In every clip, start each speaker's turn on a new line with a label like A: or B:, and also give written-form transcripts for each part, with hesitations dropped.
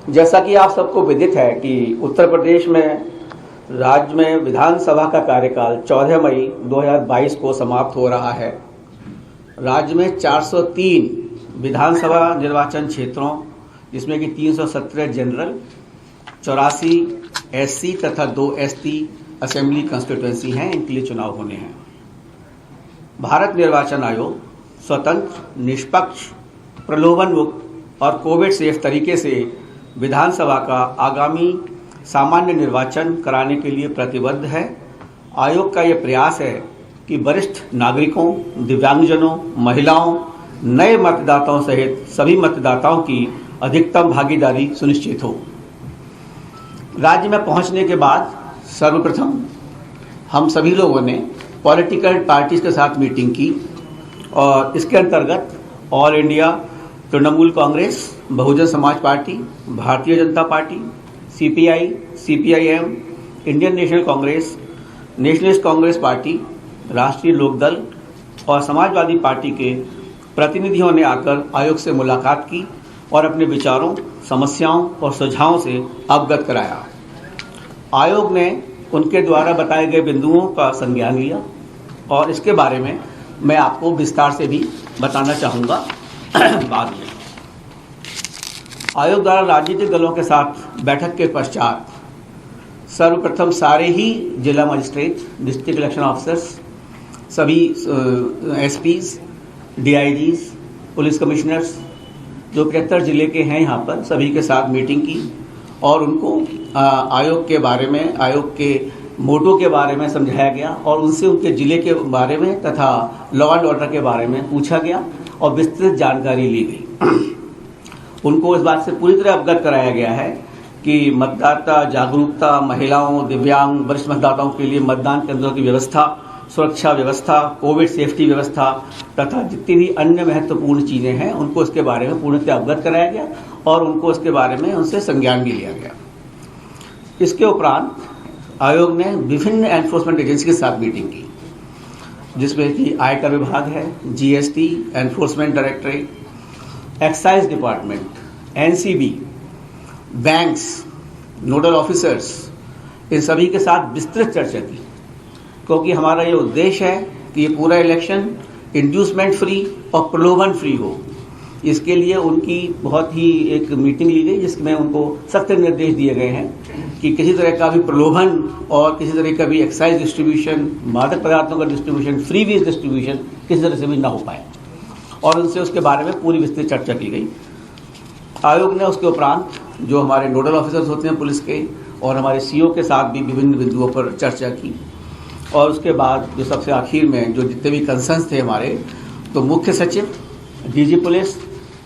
A: जैसा कि आप सबको विदित है कि उत्तर प्रदेश में राज्य में विधानसभा का कार्यकाल 14 मई 2022 को समाप्त हो रहा है। राज्य में 403 विधानसभा निर्वाचन क्षेत्रों, जिसमें कि 317 जनरल, 84 एससी तथा 2 एसटी असेंबली कंस्टिट्यूएंसी हैं, इनके लिए चुनाव होने हैं। भारत निर्वाचन आयोग स्वतंत्र, निष्पक्ष, प्रलोभन मुक्त और कोविड सेफ तरीके से विधानसभा का आगामी सामान्य निर्वाचन कराने के लिए प्रतिबद्ध है। आयोग का यह प्रयास है कि वरिष्ठ नागरिकों, दिव्यांगजनों, महिलाओं, नए मतदाताओं सहित सभी मतदाताओं की अधिकतम भागीदारी सुनिश्चित हो। राज्य में पहुंचने के बाद सर्वप्रथम हम सभी लोगों ने पॉलिटिकल पार्टीज के साथ मीटिंग की और इसके अंतर्गत all India Trinamool Congress, Bahujan Samaj party, Bharatiya Janata party, CPI, CPIM, Indian national Congress, nationalist Congress party, राष्ट्रीय लोकदल और समाजवादी पार्टी के प्रतिनिधियों ने आकर आयोग से मुलाकात की और अपने विचारों, समस्याओं और सुझावों से अवगत कराया। आयोग ने उनके द्वारा बताए गए बिंदुओं का संज्ञान लिया और इसके बारे में मैं आपको विस्तार से भी बताना चाहूँगा बाद में। आयोग द्वारा राजनीतिक दलों के साथ बैठक के पश्चात सर्वप्रथम सारे ही जिला मजिस्ट्रेट, डिस्ट्रिक्ट इलेक्शन ऑफिसर्स, सभी एसपीज, डीआईजीज, पुलिस कमिश्नर्स जो 73 जिले के हैं यहाँ पर, सभी के साथ मीटिंग की और उनको आयोग के बारे में, आयोग के मोटो के बारे में समझाया गया और उनसे उनके जिले के बारे में तथा लॉ एंड ऑर्डर के बारे में पूछा गया और विस्तृत जानकारी ली गई। उनको इस बात से पूरी तरह अवगत कराया गया है कि मतदाता जागरूकता, महिलाओं, दिव्यांग, वरिष्ठ मतदाताओं के लिए मतदान केंद्रों की व्यवस्था, सुरक्षा व्यवस्था, कोविड सेफ्टी व्यवस्था तथा जितनी भी अन्य महत्वपूर्ण चीज़ें हैं उनको इसके बारे में पूर्णतः अवगत कराया गया और उनको इसके बारे में उनसे संज्ञान भी लिया गया। इसके उपरांत आयोग ने विभिन्न एनफोर्समेंट एजेंसी के साथ मीटिंग की, जिसमें कि आयकर विभाग है, GST, enforcement directorate, excise department, NCB, banks, nodal officers, इन सभी के साथ विस्तृत चर्चा की, क्योंकि हमारा ये उद्देश्य है कि ये पूरा इलेक्शन इंड्यूसमेंट फ्री और प्रलोभन फ्री हो। इसके लिए उनकी बहुत ही एक मीटिंग ली गई, जिसमें उनको सख्त निर्देश दिए गए हैं कि किसी तरह का भी प्रलोभन और किसी तरह का भी एक्साइज डिस्ट्रीब्यूशन, मादक पदार्थों का डिस्ट्रीब्यूशन, फ्री वीज डिस्ट्रीब्यूशन किसी तरह से भी ना हो पाए और उनसे उसके बारे में पूरी विस्तृत चर्चा की गई। आयोग ने उसके उपरांत जो हमारे नोडल ऑफिसर्स होते हैं पुलिस के और हमारे सीओ के साथ भी विभिन्न बिंदुओं पर चर्चा की और उसके बाद जो सबसे आखिर में जो जितने भी कंसर्न्स थे हमारे, तो मुख्य सचिव, DG police,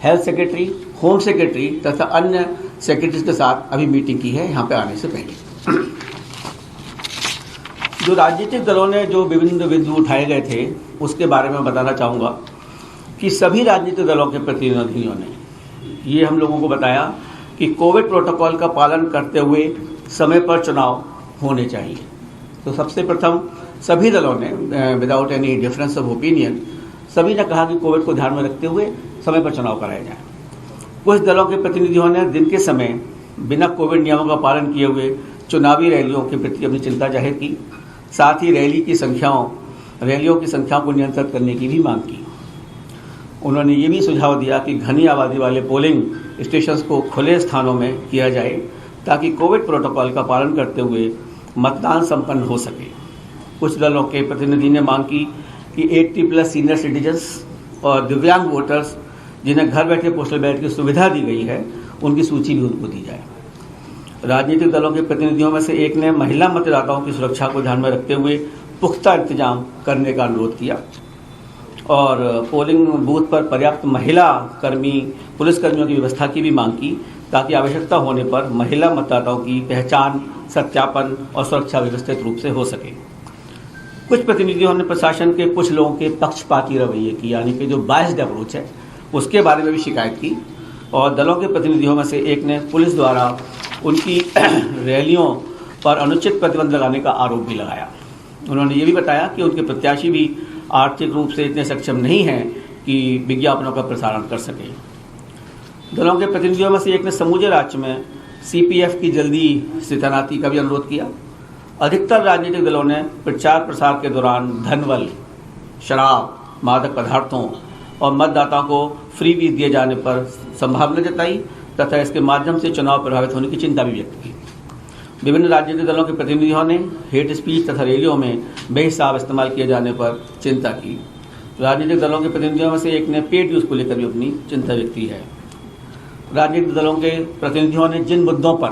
A: health secretary, home secretary तथा अन्य सेक्रेटरीज के साथ अभी मीटिंग की है यहाँ पे आने से पहले। जो राजनीतिक दलों ने जो विभिन्न बिंदु उठाए गए थे उसके बारे में बताना चाहूँगा कि सभी राजनीतिक दलों के प्रतिनिधियों ने ये हम लोगों को बताया कि कोविड प्रोटोकॉल का पालन करते हुए समय पर चुनाव होने चाहिए। तो सबसे प्रथम सभी दलों ने without any difference of opinion सभी ने कहा कि कोविड को ध्यान में रखते हुए समय पर चुनाव कराया जाए। कुछ दलों के प्रतिनिधियों ने दिन के समय बिना कोविड नियमों का पालन किए हुए चुनावी रैलियों के प्रति अपनी चिंता जाहिर की। साथ ही रैलियों की संख्याओं को नियंत्रित करने की भी मांग की। उन्होंने ये भी सुझाव दिया कि घनी आबादी वाले पोलिंग स्टेशंस को खुले स्थानों में किया जाए ताकि कोविड प्रोटोकॉल का पालन करते हुए मतदान संपन्न हो सके। कुछ दलों के प्रतिनिधि ने मांग की कि 80+ सीनियर सिटीजन्स और दिव्यांग वोटर्स जिन्हें घर बैठे पोस्टल बैलेट की सुविधा दी गई है उनकी सूची भी उनको दी जाए। राजनीतिक दलों के प्रतिनिधियों में से एक ने महिला मतदाताओं की सुरक्षा को ध्यान में रखते हुए पुख्ता इंतजाम करने का अनुरोध किया और पोलिंग बूथ पर पर्याप्त महिला कर्मी, पुलिसकर्मियों की व्यवस्था की भी मांग की ताकि आवश्यकता होने पर महिला मतदाताओं की पहचान, सत्यापन और सुरक्षा व्यवस्थित रूप से हो सके। कुछ प्रतिनिधियों ने प्रशासन के कुछ लोगों के पक्षपाती रवैये की, यानी कि जो बायस्ड अप्रोच है, उसके बारे में भी शिकायत की और दलों के प्रतिनिधियों में से एक ने पुलिस द्वारा उनकी रैलियों पर अनुचित प्रतिबंध लगाने का आरोप भी लगाया। उन्होंने ये भी बताया कि उनके प्रत्याशी भी आर्थिक रूप से इतने सक्षम नहीं हैं कि विज्ञापनों का प्रसारण कर सकें। दलों के प्रतिनिधियों में से एक ने समूचे राज्य में CPF की जल्दी से तैनाती का भी अनुरोध किया। अधिकतर राजनीतिक दलों ने प्रचार प्रसार के दौरान धनबल, शराब, मादक पदार्थों और मतदाताओं को फ्री भी दिए जाने पर संभावना जताई तथा इसके माध्यम से चुनाव प्रभावित होने की चिंता भी व्यक्त की। विभिन्न राजनीतिक दलों के प्रतिनिधियों ने हेट स्पीच तथा रैलियों में बेहिसाब इस्तेमाल किए जाने पर चिंता की। राजनीतिक दलों के प्रतिनिधियों में से एक ने पेड न्यूज़ को लेकर भी अपनी चिंता व्यक्त की है। राजनीतिक दलों के प्रतिनिधियों ने जिन मुद्दों पर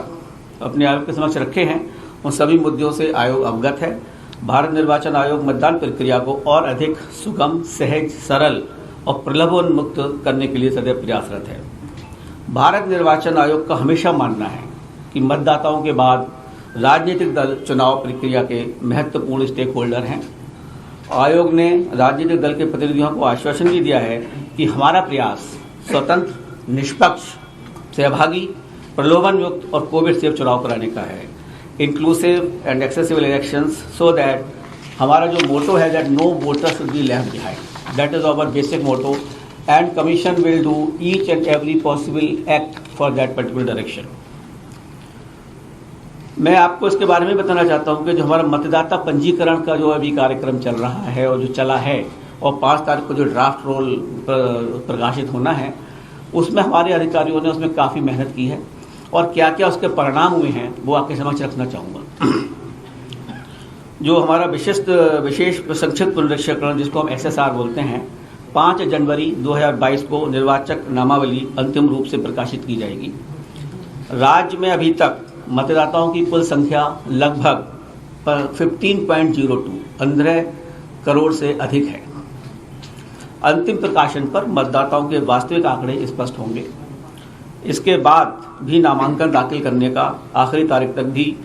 A: अपने आयोग के समक्ष रखे हैं उन सभी मुद्दों से आयोग अवगत है। भारत निर्वाचन आयोग मतदान प्रक्रिया को और अधिक सुगम, सहज, सरल और प्रलोभन मुक्त करने के लिए सदैव प्रयासरत है। भारत निर्वाचन आयोग का हमेशा मानना है कि मतदाताओं के बाद राजनीतिक दल चुनाव प्रक्रिया के महत्वपूर्ण स्टेक होल्डर हैं। आयोग ने राजनीतिक दल के प्रतिनिधियों को आश्वासन भी दिया है कि हमारा प्रयास स्वतंत्र, निष्पक्ष, सहभागी, प्रलोभन युक्त और कोविड सेफ चुनाव कराने का है, inclusive and accessible elections, so that हमारा जो मोटो है that no voter should be left behind, that is our basic motto and commission will do each and every possible act for that particular direction. मैं आपको इसके बारे में बताना चाहता हूं कि जो हमारा मतदाता पंजीकरण का जो अभी कार्यक्रम चल रहा है और जो चला है और 5 तारीख को जो ड्राफ्ट रोल प्रकाशित होना है उसमें हमारे अधिकारियों ने उसमें काफ़ी मेहनत की है और क्या क्या उसके परिणाम हुए हैं वो आपके समक्ष रखना चाहूँगा। जो हमारा विशेष संक्षिप्त पुनरीक्षण जिसको हम SSR बोलते हैं, 5 जनवरी 2022 को निर्वाचक नामावली अंतिम रूप से प्रकाशित की जाएगी। राज्य में अभी तक मतदाताओं की कुल संख्या लगभग 15.02 करोड़ से अधिक है। अंतिम प्रकाशन पर मतदाताओं के वास्तविक आंकड़े स्पष्ट होंगे। इसके बाद भी नामांकन दाखिल करने का आखिरी तारीख तक भी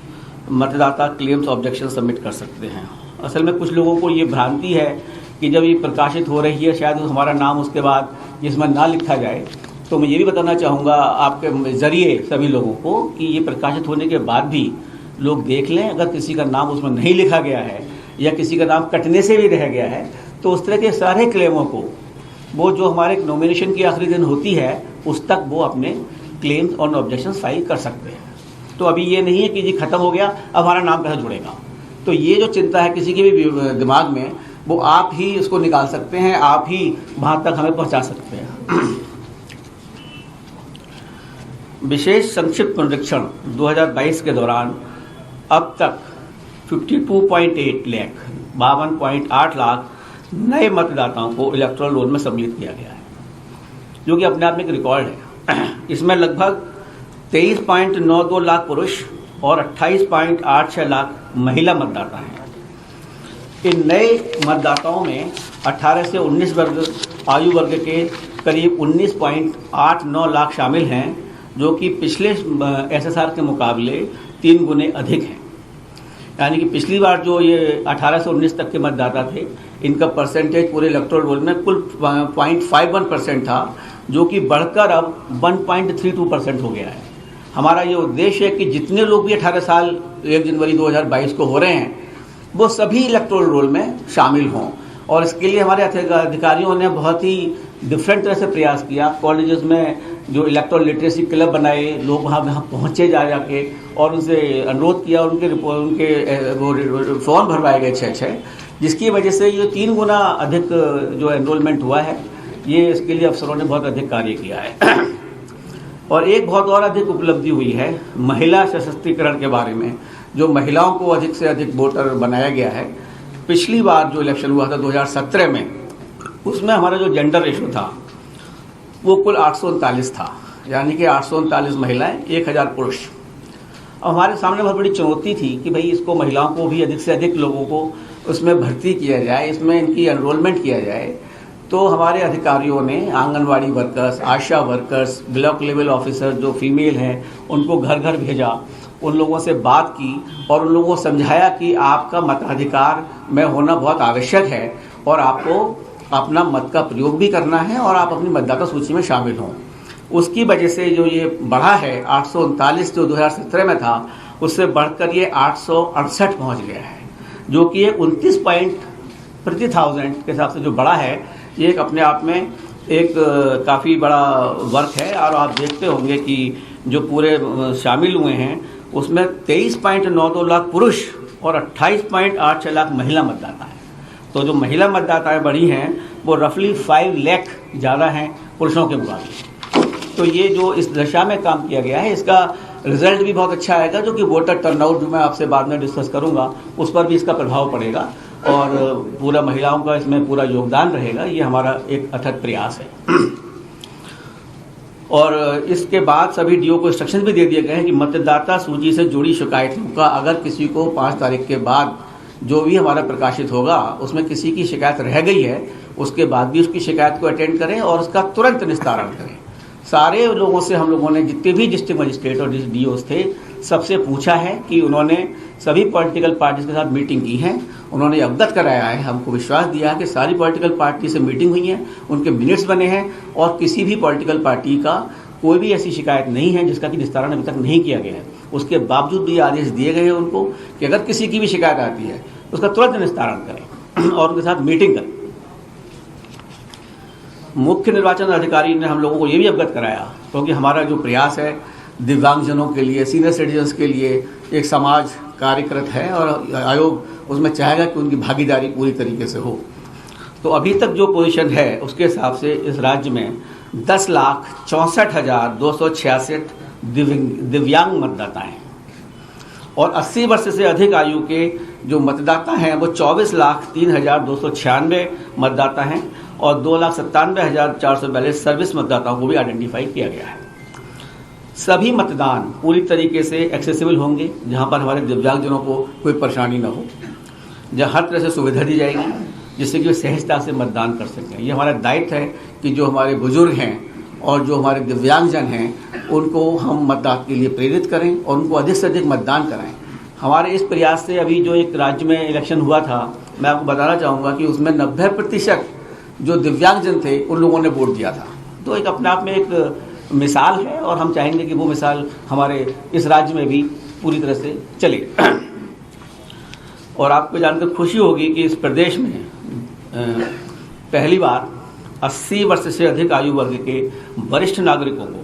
A: मतदाता क्लेम्स ऑब्जेक्शन सबमिट कर सकते हैं। असल में कुछ लोगों को ये भ्रांति है कि जब ये प्रकाशित हो रही है शायद हमारा नाम उसके बाद जिसमें ना लिखा जाए। तो मैं ये भी बताना चाहूँगा आपके ज़रिए सभी लोगों को कि ये प्रकाशित होने के बाद भी लोग देख लें, अगर किसी का नाम उसमें नहीं लिखा गया है या किसी का नाम कटने से भी रह गया है तो उस तरह के सारे क्लेमों को वो जो हमारे नॉमिनेशन की आखिरी दिन होती है उस तक वो अपने क्लेम्स और ऑब्जेक्शन फाइल कर सकते हैं। तो अभी ये नहीं है कि जी खत्म हो गया अब हमारा नाम कैसे जुड़ेगा। तो ये जो चिंता है किसी के भी दिमाग में वो आप ही इसको निकाल सकते हैं, आप ही वहाँ तक हमें पहुँचा सकते हैं। विशेष संक्षिप्त पुनरीक्षण 2022 के दौरान अब तक 52.8 लाख 52.8 लाख नए मतदाताओं को इलेक्टोरल रोल में सम्मिलित किया गया है, जो कि अपने आप में एक रिकॉर्ड है। इसमें लगभग 23.92 लाख पुरुष और 28.86 लाख महिला मतदाता हैं। इन नए मतदाताओं में 18 से 19 वर्ग आयु वर्ग के करीब 19.89 लाख शामिल हैं, जो कि पिछले SSR के मुकाबले 3 गुने अधिक हैं। यानी कि पिछली बार जो ये 18 से 19 तक के मतदाता थे इनका परसेंटेज पूरे इलेक्टोरल रोल में कुल 0.51% था, जो कि बढ़कर अब 1.32% हो गया है। हमारा ये उद्देश्य है कि जितने लोग भी 18 साल 1 जनवरी 2022 को हो रहे हैं वो सभी इलेक्टोरल रोल में शामिल हों, और इसके लिए हमारे अधिकारियों ने बहुत ही डिफरेंट तरह से प्रयास किया। कॉलेजेस में जो इलेक्टोरल लिटरेसी क्लब बनाए, लोग वहाँ पहुँचे जाके और उनसे अनुरोध किया, उनके वो फॉर्म भरवाए गए 6, जिसकी वजह से ये 3 गुना अधिक जो एनरोलमेंट हुआ है। ये इसके लिए अफसरों ने बहुत अधिक कार्य किया है। और एक बहुत और अधिक उपलब्धि हुई है महिला सशक्तिकरण के बारे में, जो महिलाओं को अधिक से अधिक वोटर बनाया गया है। पिछली बार जो इलेक्शन हुआ था 2017 में, उसमें हमारा जो जेंडर रेशो था वो कुल 839 था, यानी कि 839 महिलाएं 1000 पुरुष। अब हमारे सामने बहुत बड़ी चुनौती थी कि भाई इसको महिलाओं को भी अधिक से अधिक लोगों को उसमें भर्ती किया जाए, इसमें इनकी एनरोलमेंट किया जाए। तो हमारे अधिकारियों ने आंगनवाड़ी वर्कर्स, आशा वर्कर्स, ब्लॉक लेवल ऑफिसर जो फीमेल हैं उनको घर घर भेजा, उन लोगों से बात की और उन लोगों को समझाया कि आपका मताधिकार में होना बहुत आवश्यक है और आपको अपना मत का प्रयोग भी करना है और आप अपनी मतदाता सूची में शामिल हों। उसकी वजह से जो ये बढ़ा है 839 जो 2017 में था उससे बढ़कर ये 868 पहुंच गया है, जो कि 29 पॉइंट प्रति 1000 के हिसाब से जो बढ़ा है, ये एक अपने आप में एक काफ़ी बड़ा वर्क है और आप देखते होंगे कि जो पूरे शामिल हुए हैं उसमें 23.92 लाख पुरुष और 28.86 लाख महिला मतदाता हैं। तो जो महिला मतदाताएं बढ़ी हैं वो रफली 5 लाख ज़्यादा हैं पुरुषों के मुकाबले। तो ये जो इस दिशा में काम किया गया है इसका रिजल्ट भी बहुत अच्छा आएगा, जो कि वोटर टर्नआउट जो मैं आपसे बाद में डिस्कस करूंगा उस पर भी इसका प्रभाव पड़ेगा और पूरा महिलाओं का इसमें पूरा योगदान रहेगा। ये हमारा एक अथक प्रयास है। और इसके बाद सभी डीओ को इंस्ट्रक्शन भी दे दिए गए हैं कि मतदाता सूची से जुड़ी शिकायतों का अगर किसी को 5 तारीख के बाद जो भी हमारा प्रकाशित होगा उसमें किसी की शिकायत रह गई है उसके बाद भी उसकी शिकायत को अटेंड करें और उसका तुरंत निस्तारण करें। सारे लोगों से हम लोगों ने जितने भी डिस्ट्रिक्ट मजिस्ट्रेट और डीओस थे सबसे पूछा है कि उन्होंने सभी पॉलिटिकल पार्टीज के साथ मीटिंग की है, उन्होंने अवगत कराया है, हमको विश्वास दिया है कि सारी पॉलिटिकल पार्टी से मीटिंग हुई है, उनके मिनट्स बने हैं और किसी भी पॉलिटिकल पार्टी का कोई भी ऐसी शिकायत नहीं है जिसका कि निस्तारण अभी तक नहीं किया गया है। उसके बावजूद भी आदेश दिए गए हैं उनको कि अगर किसी की भी शिकायत आती है उसका तुरंत निस्तारण करें और उनके साथ मीटिंग करें। मुख्य निर्वाचन अधिकारी ने हम लोगों को ये भी अवगत कराया, क्योंकि हमारा जो प्रयास है दिव्यांगजनों के लिए, सीनियर सिटीजन्स के लिए एक समाज कार्यकृत है और आयोग उसमें चाहेगा कि उनकी भागीदारी पूरी तरीके से हो। तो अभी तक जो पोजीशन है उसके हिसाब से इस राज्य में 10,64,266 दिव्यांग मतदाता हैं और 80 वर्ष से अधिक आयु के जो मतदाता हैं वो 24,03,296 मतदाता हैं और 2,97,442 सर्विस मतदाताओं को भी आइडेंटिफाई किया गया है। सभी मतदान पूरी तरीके से एक्सेसिबल होंगे, जहां पर हमारे दिव्यांगजनों को कोई परेशानी न हो, जहां हर तरह से सुविधा दी जाएगी जिससे कि वे सहजता से मतदान कर सकें। ये हमारा दायित्व है कि जो हमारे बुजुर्ग हैं और जो हमारे दिव्यांगजन हैं उनको हम मतदान के लिए प्रेरित करें और उनको अधिक से अधिक मतदान कराएं। हमारे इस प्रयास से अभी जो एक राज्य में इलेक्शन हुआ था, मैं आपको बताना चाहूँगा कि उसमें 90% जो दिव्यांगजन थे उन लोगों ने वोट दिया था। तो एक अपने आप में एक मिसाल है और हम चाहेंगे कि वो मिसाल हमारे इस राज्य में भी पूरी तरह से चले। और आपको जानकर खुशी होगी कि इस प्रदेश में पहली बार 80 वर्ष से अधिक आयु वर्ग के वरिष्ठ नागरिकों को,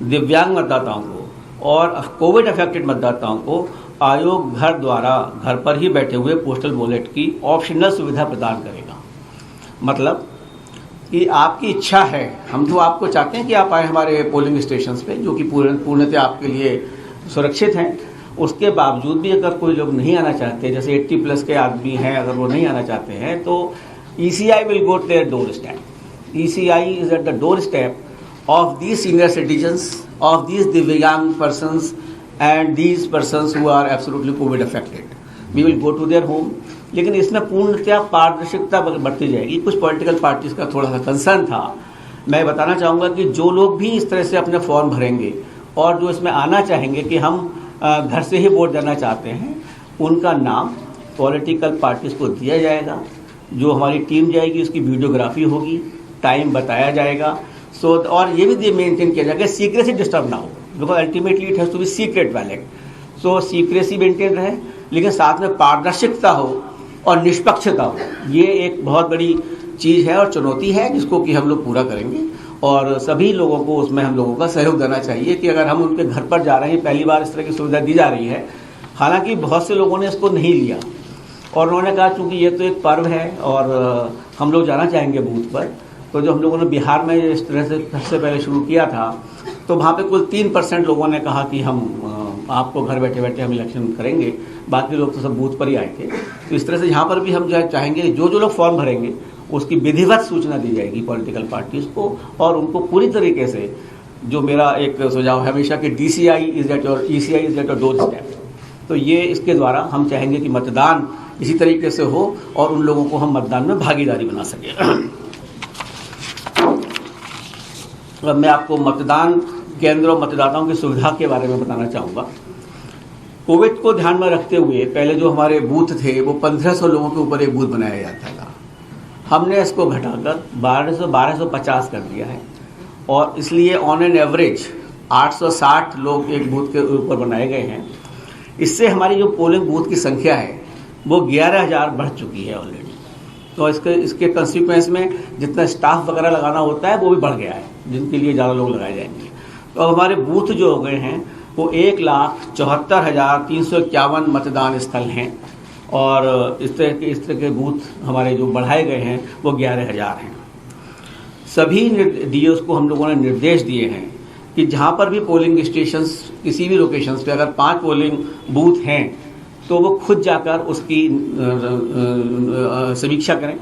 A: दिव्यांग मतदाताओं को और कोविड अफेक्टेड मतदाताओं को आयोग घर द्वारा घर पर ही बैठे हुए पोस्टल बैलेट की ऑप्शनल सुविधा प्रदान करेगा। मतलब कि आपकी इच्छा है, हम तो आपको चाहते हैं कि आप आए हमारे पोलिंग स्टेशंस पे जो कि पूर्णतः आपके लिए सुरक्षित हैं। उसके बावजूद भी अगर कोई लोग नहीं आना चाहते, जैसे 80 प्लस के आदमी हैं, अगर वो नहीं आना चाहते हैं तो ECI will go to their door step. ECI is at the door step of these senior citizens, of these divyang persons and these persons who are absolutely covid affected. We will go to their home. लेकिन इसमें पूर्णतः पारदर्शिता बढ़ती जाएगी। कुछ political parties का थोड़ा सा कंसर्न था। मैं बताना चाहूँगा कि जो लोग भी इस तरह से अपने फॉर्म भरेंगे और जो इसमें आना चाहेंगे कि हम घर से ही वोट देना चाहते हैं, उनका नाम पॉलिटिकल पार्टीज को दिया जाएगा। जो हमारी टीम जाएगी उसकी वीडियोग्राफी होगी, टाइम बताया जाएगा। और ये भी मेंटेन किया जाएगा सीक्रेसी डिस्टर्ब ना हो, because ultimately it has to be secret ballot. So secrecy maintain रहे लेकिन साथ में पारदर्शिता हो और निष्पक्षता हो। ये एक बहुत बड़ी चीज़ है और चुनौती है जिसको कि हम लोग पूरा करेंगे और सभी लोगों को उसमें हम लोगों का सहयोग देना चाहिए कि अगर हम उनके घर पर जा रहे हैं, पहली बार इस तरह की सुविधा दी जा रही है। हालांकि बहुत से लोगों ने इसको नहीं लिया और उन्होंने कहा चूँकि ये तो एक पर्व है और हम लोग जाना चाहेंगे बूथ पर। तो जो हम लोगों ने बिहार में इस तरह से सबसे पहले शुरू किया था तो वहाँ पे कुल 3% लोगों ने कहा कि हम आपको घर बैठे बैठे हम इलेक्शन करेंगे, बाकी लोग तो सब बूथ पर ही आए थे। तो इस तरह से यहाँ पर भी हम जो चाहेंगे जो लोग फॉर्म भरेंगे उसकी विधिवत सूचना दी जाएगी पॉलिटिकल पार्टीज़ को और उनको पूरी तरीके से, जो मेरा एक सुझाव है हमेशा कि ECI is at your door step. तो ये इसके द्वारा हम चाहेंगे कि मतदान इसी तरीके से हो और उन लोगों को हम मतदान में भागीदारी बना सकें। अब मैं आपको मतदान केंद्र और मतदाताओं की सुविधा के बारे में बताना चाहूँगा। कोविड को ध्यान में रखते हुए पहले जो हमारे बूथ थे वो 1500 लोगों के ऊपर एक बूथ बनाया जाता था। हमने इसको घटाकर 1250 कर दिया है और इसलिए ऑन एन एवरेज 860 लोग एक बूथ के ऊपर बनाए गए हैं। इससे हमारी जो पोलिंग बूथ की संख्या है वो 11,000 बढ़ चुकी है ऑलरेडी। तो इसके कंसिक्वेंस में जितना स्टाफ वगैरह लगाना होता है वो भी बढ़ गया है, जिनके लिए ज़्यादा लोग लगाए जाएंगे। तो अब हमारे बूथ जो हो गए हैं वो 1,74,351 मतदान स्थल हैं, और इस तरह के बूथ हमारे जो बढ़ाए गए हैं वो 11,000 हैं। सभी डीओस को हम लोगों ने निर्देश दिए हैं कि जहाँ पर भी पोलिंग स्टेशंस किसी भी लोकेशंस पे अगर 5 पोलिंग बूथ हैं तो वो खुद जाकर उसकी समीक्षा करें,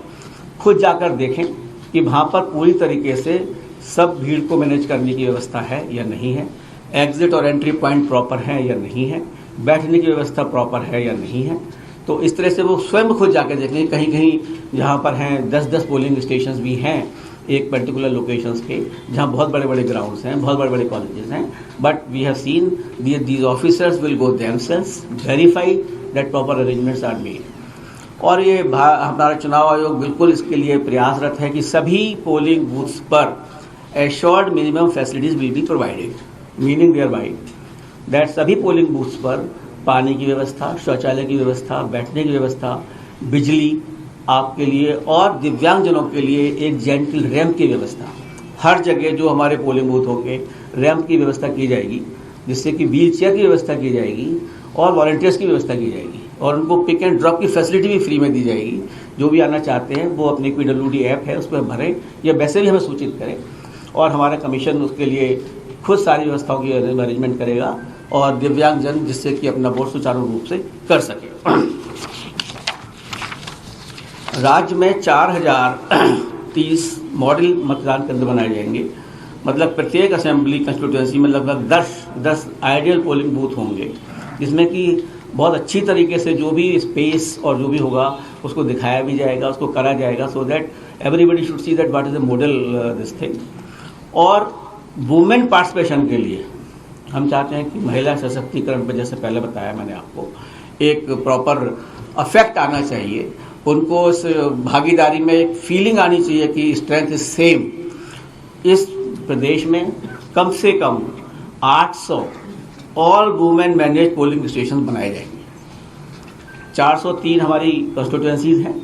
A: खुद जाकर देखें कि वहाँ पर पूरी तरीके से सब भीड़ को मैनेज करने की व्यवस्था है या नहीं है, एग्जिट और एंट्री पॉइंट प्रॉपर है या नहीं है, बैठने की व्यवस्था प्रॉपर है या नहीं है। तो इस तरह से वो स्वयं खुद जाकर देख लें। कहीं कहीं जहाँ पर हैं 10-10 पोलिंग स्टेशंस भी हैं एक पर्टिकुलर लोकेशंस के, जहाँ बहुत बड़े बड़े ग्राउंड्स हैं, बहुत बड़े बड़े कॉलेजेस हैं, but we have seen these officers will go themselves, verify that proper arrangements are made. और ये हमारा चुनाव आयोग बिल्कुल इसके लिए प्रयासरत है कि सभी पोलिंग बूथ्स पर assured minimum facilities will be provided, meaning thereby that सभी पोलिंग बूथ्स पर पानी की व्यवस्था, शौचालय की व्यवस्था, बैठने की व्यवस्था, बिजली आपके लिए और दिव्यांगजनों के लिए एक जेंटल रैंप की व्यवस्था, हर जगह जो हमारे पोलिंग बूथ होंगे रैंप की व्यवस्था की जाएगी, जिससे कि व्हील चेयर की व्यवस्था की जाएगी और वॉलंटियर्स की व्यवस्था की जाएगी, और उनको पिक एंड ड्रॉप की फैसिलिटी भी फ्री में दी जाएगी। जो भी आना चाहते हैं वो अपनी PWD ऐप है उस पर भरें या वैसे भी हमें सूचित करें, और हमारा कमीशन उसके लिए खुद सारी व्यवस्थाओं की अरेंजमेंट करेगा, और दिव्यांगजन जिससे कि अपना वोट सुचारू रूप से कर सके। राज्य में 4,030 मॉडल मतदान केंद्र बनाए जाएंगे, मतलब प्रत्येक असेंबली कंस्टिट्यूएंसी में लगभग 10 आइडियल पोलिंग बूथ होंगे, जिसमें कि बहुत अच्छी तरीके से जो भी स्पेस और जो भी होगा उसको दिखाया भी जाएगा, उसको करा जाएगा, so that everybody should see that what is the model this thing. और वुमेन पार्टिसिपेशन के लिए हम चाहते हैं कि महिला सशक्तिकरण पर, जैसे पहले बताया मैंने आपको, एक प्रॉपर अफेक्ट आना चाहिए, उनको इस भागीदारी में एक फीलिंग आनी चाहिए कि स्ट्रेंथ इज सेम। इस प्रदेश में कम से कम 800 all women manage polling station बनाए जाएंगे। 403 हमारी कंस्टिट्यूएंसीज हैं,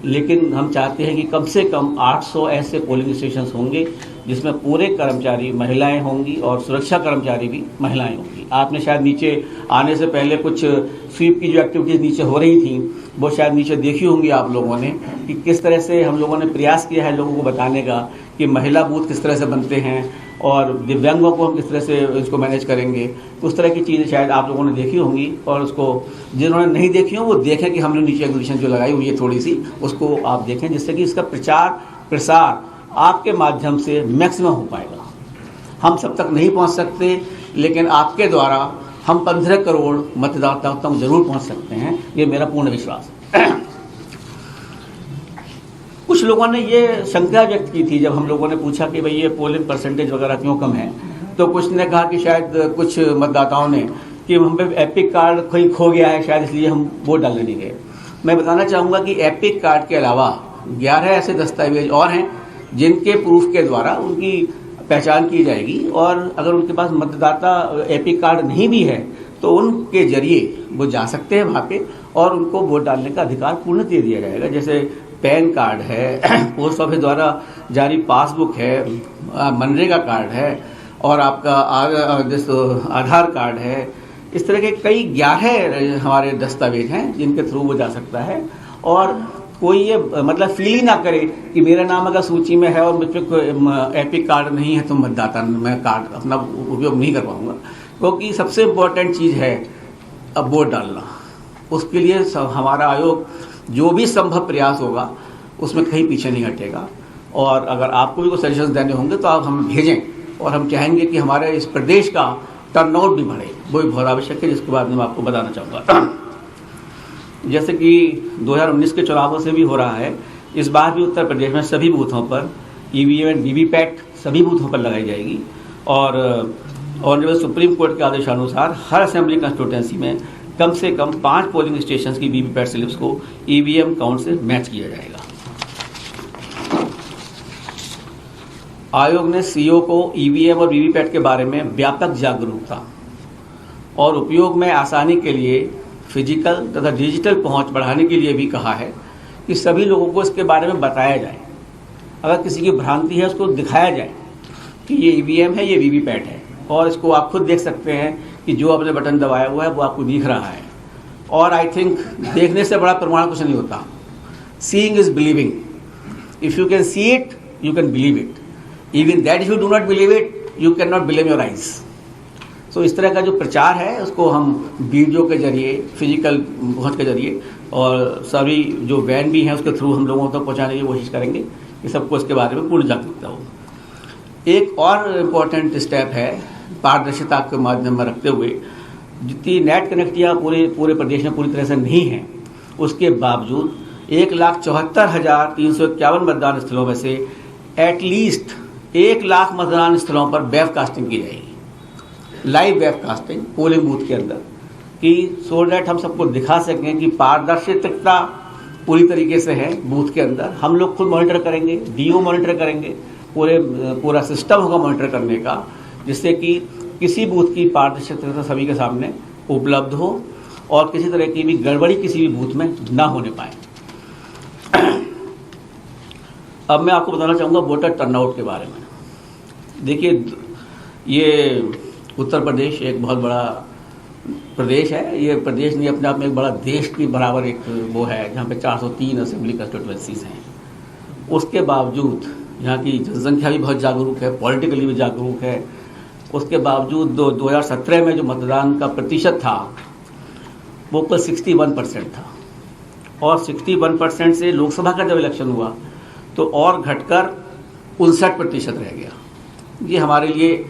A: लेकिन हम चाहते हैं कि कम से कम 800 ऐसे पोलिंग स्टेशन होंगे जिसमें पूरे कर्मचारी महिलाएं होंगी और सुरक्षा कर्मचारी भी महिलाएं होंगी। आपने शायद नीचे आने से पहले कुछ स्वीप की जो एक्टिविटीज़ नीचे हो रही थी वो शायद नीचे देखी होंगी आप लोगों ने, कि किस तरह से हम लोगों ने प्रयास किया है लोगों को बताने का कि महिला बूथ किस तरह से बनते हैं और दिव्यांगों को हम किस तरह से इसको मैनेज करेंगे। उस तरह की चीज़ें शायद आप लोगों ने देखी होंगी, और उसको जिन्होंने नहीं देखी हो वो देखें कि हमने नीचे एग्जीबिशन जो लगाई हुई है थोड़ी सी, उसको आप देखें, जिससे कि इसका प्रचार प्रसार आपके माध्यम से मैक्सिमम हो पाएगा। हम सब तक नहीं पहुंच सकते, लेकिन आपके द्वारा हम 15 करोड़ मतदाताओं तक जरूर पहुंच सकते हैं, ये मेरा पूर्ण विश्वास है। कुछ लोगों ने ये शंका व्यक्त की थी जब हम लोगों ने पूछा कि भाई ये पोलिंग परसेंटेज वगैरह क्यों कम है, तो कुछ ने कहा कि शायद कुछ मतदाताओं ने कि हम पे एपिक कार्ड कहीं खो गया है, शायद इसलिए हम वोट डालने नहीं गए। मैं बताना चाहूँगा कि एपिक कार्ड के अलावा 11 ऐसे दस्तावेज और हैं जिनके प्रूफ के द्वारा उनकी पहचान की जाएगी, और अगर उनके पास मतदाता एपिक कार्ड नहीं भी है तो उनके जरिए वो जा सकते हैं वहाँ पे और उनको वोट डालने का अधिकार पूर्ण दे दिया जाएगा। जैसे पैन कार्ड है, पोस्ट ऑफिस द्वारा जारी पासबुक है, मनरेगा कार्ड है, और आपका आधार कार्ड है। इस तरह के कई 11 हमारे दस्तावेज हैं जिनके थ्रू वो जा सकता है, और कोई ये मतलब फील ही ना करे कि मेरा नाम अगर सूची में है और मुझ पर कोई एपिक कार्ड नहीं है तो मतदाता मैं कार्ड अपना उपयोग नहीं कर पाऊंगा, क्योंकि सबसे इम्पोर्टेंट चीज़ है अब वोट डालना। उसके लिए हमारा आयोग जो भी संभव प्रयास होगा उसमें कहीं पीछे नहीं हटेगा, और अगर आपको भी कोई सजेशन देने होंगे तो आप हमें भेजें, और हम चाहेंगे कि हमारे इस प्रदेश का टर्नआउट भी बढ़े, वो भी बहुत आवश्यक है, जिसके बाद मैं आपको बताना चाहूँगा। जैसे कि 2019 के चुनावों से भी हो रहा है, इस बार भी उत्तर प्रदेश में सभी बूथों पर EVM एंड VVPAT सभी बूथों पर लगाई जाएगी, और ऑनरेबल सुप्रीम कोर्ट के आदेशानुसार हर असेंबली कंस्टिट्यूएंसी में कम से कम 5 पोलिंग स्टेशन की VVPAT स्लिप्स को EVM काउंट से मैच किया जाएगा। आयोग ने CO को EVM और VVPAT के बारे में व्यापक जागरूकता और उपयोग में आसानी के लिए फिजिकल तथा डिजिटल पहुंच बढ़ाने के लिए भी कहा है कि सभी लोगों को इसके बारे में बताया जाए। अगर किसी की भ्रांति है उसको दिखाया जाए कि ये ईवीएम है, ये वीवीपैट है, और इसको आप खुद देख सकते हैं कि जो आपने बटन दबाया हुआ है वो आपको दिख रहा है। और आई थिंक देखने से बड़ा प्रमाण कुछ नहीं होता। Seeing is believing. If you can see it you can believe it, even that if you do not believe it you can not believe your eyes. So इस तरह का जो प्रचार है उसको हम वीडियो के जरिए, फिजिकल पहुंच के जरिए, और सभी जो वैन भी हैं उसके थ्रू हम लोगों तक पहुंचाने की कोशिश करेंगे कि सबको इसके बारे में पूर्ण जागरूकता हो। एक और इम्पोर्टेंट स्टेप है, पारदर्शिता के माध्यम में रखते हुए, जितनी नेट कनेक्टिविटी पूरे प्रदेश में पूरी तरह से नहीं है, उसके बावजूद 1,74,351 मतदान स्थलों में से एटलीस्ट 1 लाख मतदान स्थलों पर वेबकास्टिंग की जाएगी, लाइव वेबकास्टिंग पोलिंग बूथ के अंदर, कि सो दैट हम सबको दिखा सकें कि पारदर्शिता पूरी तरीके से है बूथ के अंदर। हम लोग खुद मॉनिटर करेंगे, डीओ मॉनिटर करेंगे, पूरा सिस्टम होगा मॉनिटर करने का, जिससे कि किसी बूथ की पारदर्शिता सभी के सामने उपलब्ध हो और किसी तरह की भी गड़बड़ी किसी भी बूथ में ना होने पाए। अब मैं आपको बताना चाहूँगा वोटर टर्नआउट के बारे में। देखिए, ये उत्तर प्रदेश एक बहुत बड़ा प्रदेश है। ये प्रदेश नहीं, अपने आप में एक बड़ा देश की बराबर एक वो है, जहाँ पे 403 असेंबली कंस्टिट्यूएंसीज हैं। उसके बावजूद यहाँ की जनसंख्या भी बहुत जागरूक है, पॉलिटिकली भी जागरूक है। उसके बावजूद 2017 में जो मतदान का प्रतिशत था वो कुल 61% था, और 61% से लोकसभा का जब इलेक्शन हुआ तो और घटकर 59% रह गया। ये हमारे लिए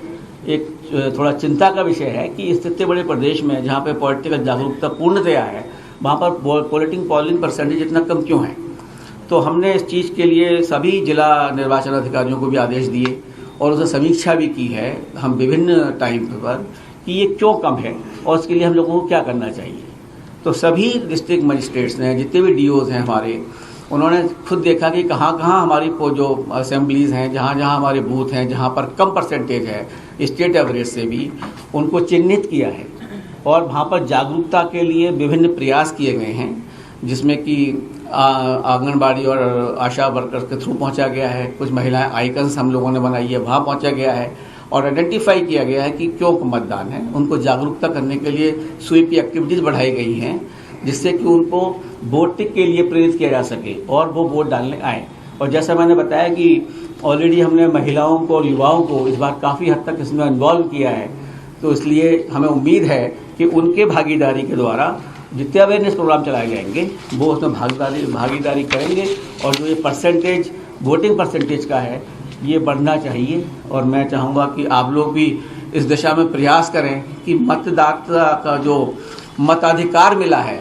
A: एक थोड़ा चिंता का विषय है कि इस इतने बड़े प्रदेश में जहाँ पे पॉलिटिकल जागरूकता पूर्णतया है, वहाँ पर पोलिंग परसेंटेज इतना कम क्यों है। तो हमने इस चीज़ के लिए सभी जिला निर्वाचन अधिकारियों को भी आदेश दिए और उससे समीक्षा भी की है हम विभिन्न टाइम पर कि ये क्यों कम है और उसके लिए हम लोगों को क्या करना चाहिए। तो सभी डिस्ट्रिक्ट मजिस्ट्रेट्स ने, जितने भी डीओज हैं हमारे, उन्होंने खुद देखा कि कहाँ कहाँ हमारी जो असेंबलीज़ हैं, जहाँ जहाँ हमारे बूथ हैं, जहाँ पर कम परसेंटेज है स्टेट एवरेज से भी, उनको चिन्हित किया है और वहाँ पर जागरूकता के लिए विभिन्न प्रयास किए गए हैं, जिसमें कि आंगनबाड़ी और आशा वर्कर्स के थ्रू पहुँचा गया है। कुछ महिलाएं आइकन्स हम लोगों ने बनाई है, वहाँ पहुँचा गया है और आइडेंटिफाई किया गया है कि क्यों मतदान है। उनको जागरूकता करने के लिए स्वीप की एक्टिविटीज़ बढ़ाई गई हैं, जिससे कि उनको वोटिंग के लिए प्रेरित किया जा सके और वो वोट डालने आए। और जैसा मैंने बताया कि ऑलरेडी हमने महिलाओं को और युवाओं को इस बार काफ़ी हद तक इसमें इन्वॉल्व किया है, तो इसलिए हमें उम्मीद है कि उनके भागीदारी के द्वारा जितने अवेयरनेस प्रोग्राम चलाए जाएंगे वो उसमें भागीदारी करेंगे और जो ये परसेंटेज वोटिंग परसेंटेज का है ये बढ़ना चाहिए। और मैं चाहूँगा कि आप लोग भी इस दिशा में प्रयास करें कि मतदाता का जो मताधिकार मिला है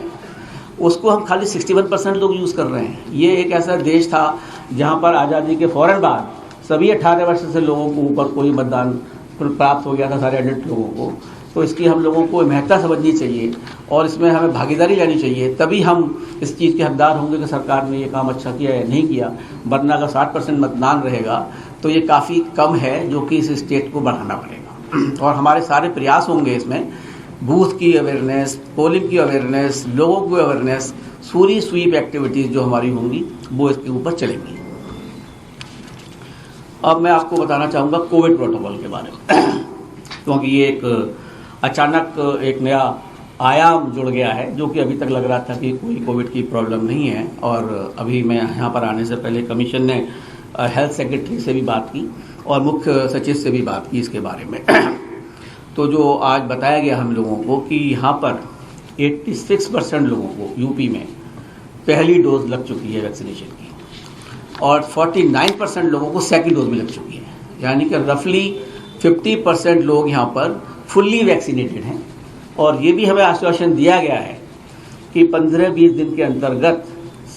A: उसको हम खाली 61% लोग यूज़ कर रहे हैं। ये एक ऐसा देश था जहाँ पर आज़ादी के फ़ौरन बाद सभी 18 वर्ष से लोगों को ऊपर कोई मतदान प्राप्त हो गया था, सारे एडल्ट लोगों को। तो इसकी हम लोगों को महत्ता समझनी चाहिए और इसमें हमें भागीदारी लेनी चाहिए, तभी हम इस चीज़ के हकदार होंगे कि सरकार ने ये काम अच्छा किया या नहीं किया। वरना अगर 60% मतदान रहेगा तो ये काफ़ी कम है, जो कि इस स्टेट को बढ़ाना पड़ेगा। और हमारे सारे प्रयास होंगे इसमें, बूथ की अवेयरनेस, पोलिंग की अवेयरनेस, लोगों की अवेयरनेस, पूरी स्वीप एक्टिविटीज़ जो हमारी होंगी वो इसके ऊपर चलेंगी। अब मैं आपको बताना चाहूँगा कोविड प्रोटोकॉल के बारे में, क्योंकि ये एक अचानक एक नया आयाम जुड़ गया है, जो कि अभी तक लग रहा था कि कोई कोविड की प्रॉब्लम नहीं है। और अभी मैं यहाँ पर आने से पहले कमीशन ने हेल्थ सेक्रेटरी से भी बात की और मुख्य सचिव से भी बात की इसके बारे में। तो जो आज बताया गया हम लोगों को कि यहाँ पर 86% लोगों को यूपी में पहली डोज लग चुकी है वैक्सीनेशन की और 49% लोगों को सेकंड डोज भी लग चुकी है, यानी कि रफली 50% लोग यहाँ पर फुल्ली वैक्सीनेटेड हैं। और ये भी हमें आश्वासन दिया गया है कि 15-20 दिन के अंतर्गत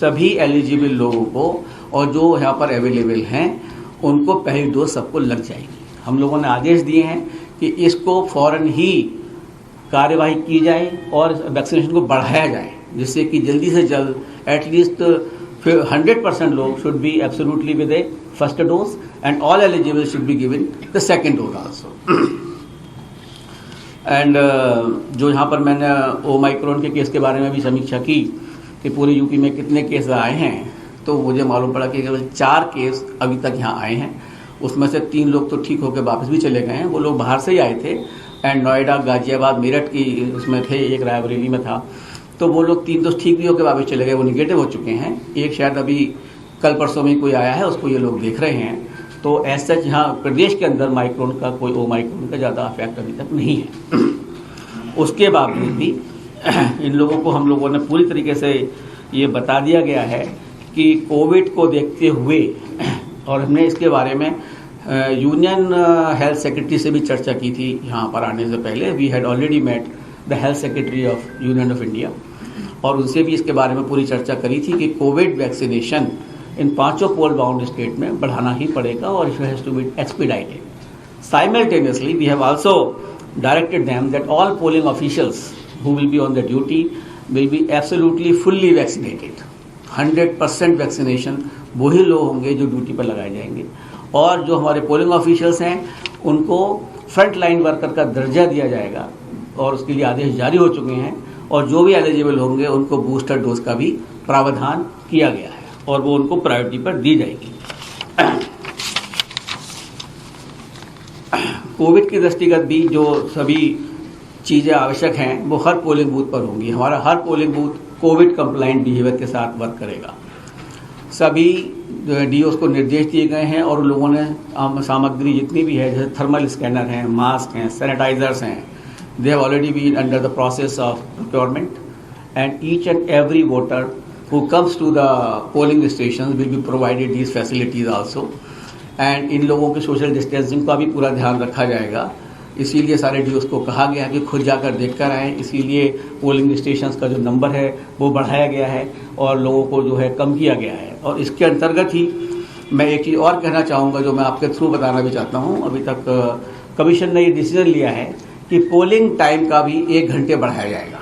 A: सभी एलिजिबल लोगों को और जो यहाँ पर अवेलेबल हैं उनको पहली डोज सबको लग जाएगी। हम लोगों ने आदेश दिए हैं कि इसको फ़ौरन ही कार्यवाही की जाए और वैक्सीनेशन को बढ़ाया जाए, जिससे कि जल्दी से जल्द एटलीस्ट 100% लोग should be absolutely with A first dose and all eligible should be given the second dose also. And जो यहाँ पर मैंने ओमाइक्रोन के केस के बारे में भी समीक्षा की कि पूरे यूपी में कितने केस आए हैं, तो मुझे मालूम पड़ा कि केवल 4 केस अभी तक यहाँ आए हैं। उसमें से 3 लोग तो ठीक होकर वापस भी चले गए हैं, वो लोग बाहर से ही आए थे एंड नोएडा, गाजियाबाद, मेरठ की उसमें थे, एक रायबरेली में था। तो वो लोग 3 तो ठीक भी होकर वापस चले गए, वो निगेटिव हो चुके हैं। एक शायद अभी कल परसों में कोई आया है, उसको ये लोग देख रहे हैं। तो ऐसा यहाँ प्रदेश के अंदर माइक्रोन का कोई ओमाइक्रोन का ज़्यादा इफेक्ट अभी तक नहीं है। उसके बावजूद भी इन लोगों को हम लोगों ने पूरी तरीके से ये बता दिया गया है कि कोविड को देखते हुए, और हमने इसके बारे में यूनियन हेल्थ सेक्रेटरी से भी चर्चा की थी यहाँ पर आने से पहले। We had already met the health secretary of Union of India, और उनसे भी इसके बारे में पूरी चर्चा करी थी कि covid vaccination in 5 poll bound state में बढ़ाना ही पड़ेगा और it has to be expedited. Simultaneously we have also directed them that all polling officials who will be on the duty will be absolutely fully vaccinated। 100% vaccination वही लोग होंगे जो duty पर लगाए जाएंगे, और जो हमारे पोलिंग ऑफिशियल्स हैं उनको फ्रंट लाइन वर्कर का दर्जा दिया जाएगा, और उसके लिए आदेश जारी हो चुके हैं। और जो भी एलिजिबल होंगे उनको बूस्टर डोज का भी प्रावधान किया गया है, और वो उनको प्रायोरिटी पर दी जाएगी। कोविड की दृष्टिगत भी जो सभी चीज़ें आवश्यक हैं वो हर पोलिंग बूथ पर होंगी। हमारा हर polling booth covid compliant behaviour के साथ वर्क करेगा। सभी डीओस को निर्देश दिए गए हैं, और उन लोगों ने सामग्री जितनी भी है, जैसे थर्मल स्कैनर हैं, मास्क हैं, सैनिटाइजर्स हैं, they have already been under the process of procurement, and each and every voter who comes to the polling station will be provided these facilities also. And इन लोगों के social distancing का भी पूरा ध्यान रखा जाएगा। इसीलिए सारे डीओस को कहा गया है कि खुद जाकर देख कर आएँ। इसीलिए पोलिंग स्टेशंस का जो नंबर है वो बढ़ाया गया है और लोगों को जो है कम किया गया है। और इसके अंतर्गत ही मैं एक चीज़ और कहना चाहूँगा जो मैं आपके थ्रू बताना भी चाहता हूँ। अभी तक कमीशन ने ये डिसीजन लिया है कि पोलिंग टाइम का भी 1 घंटे बढ़ाया जाएगा।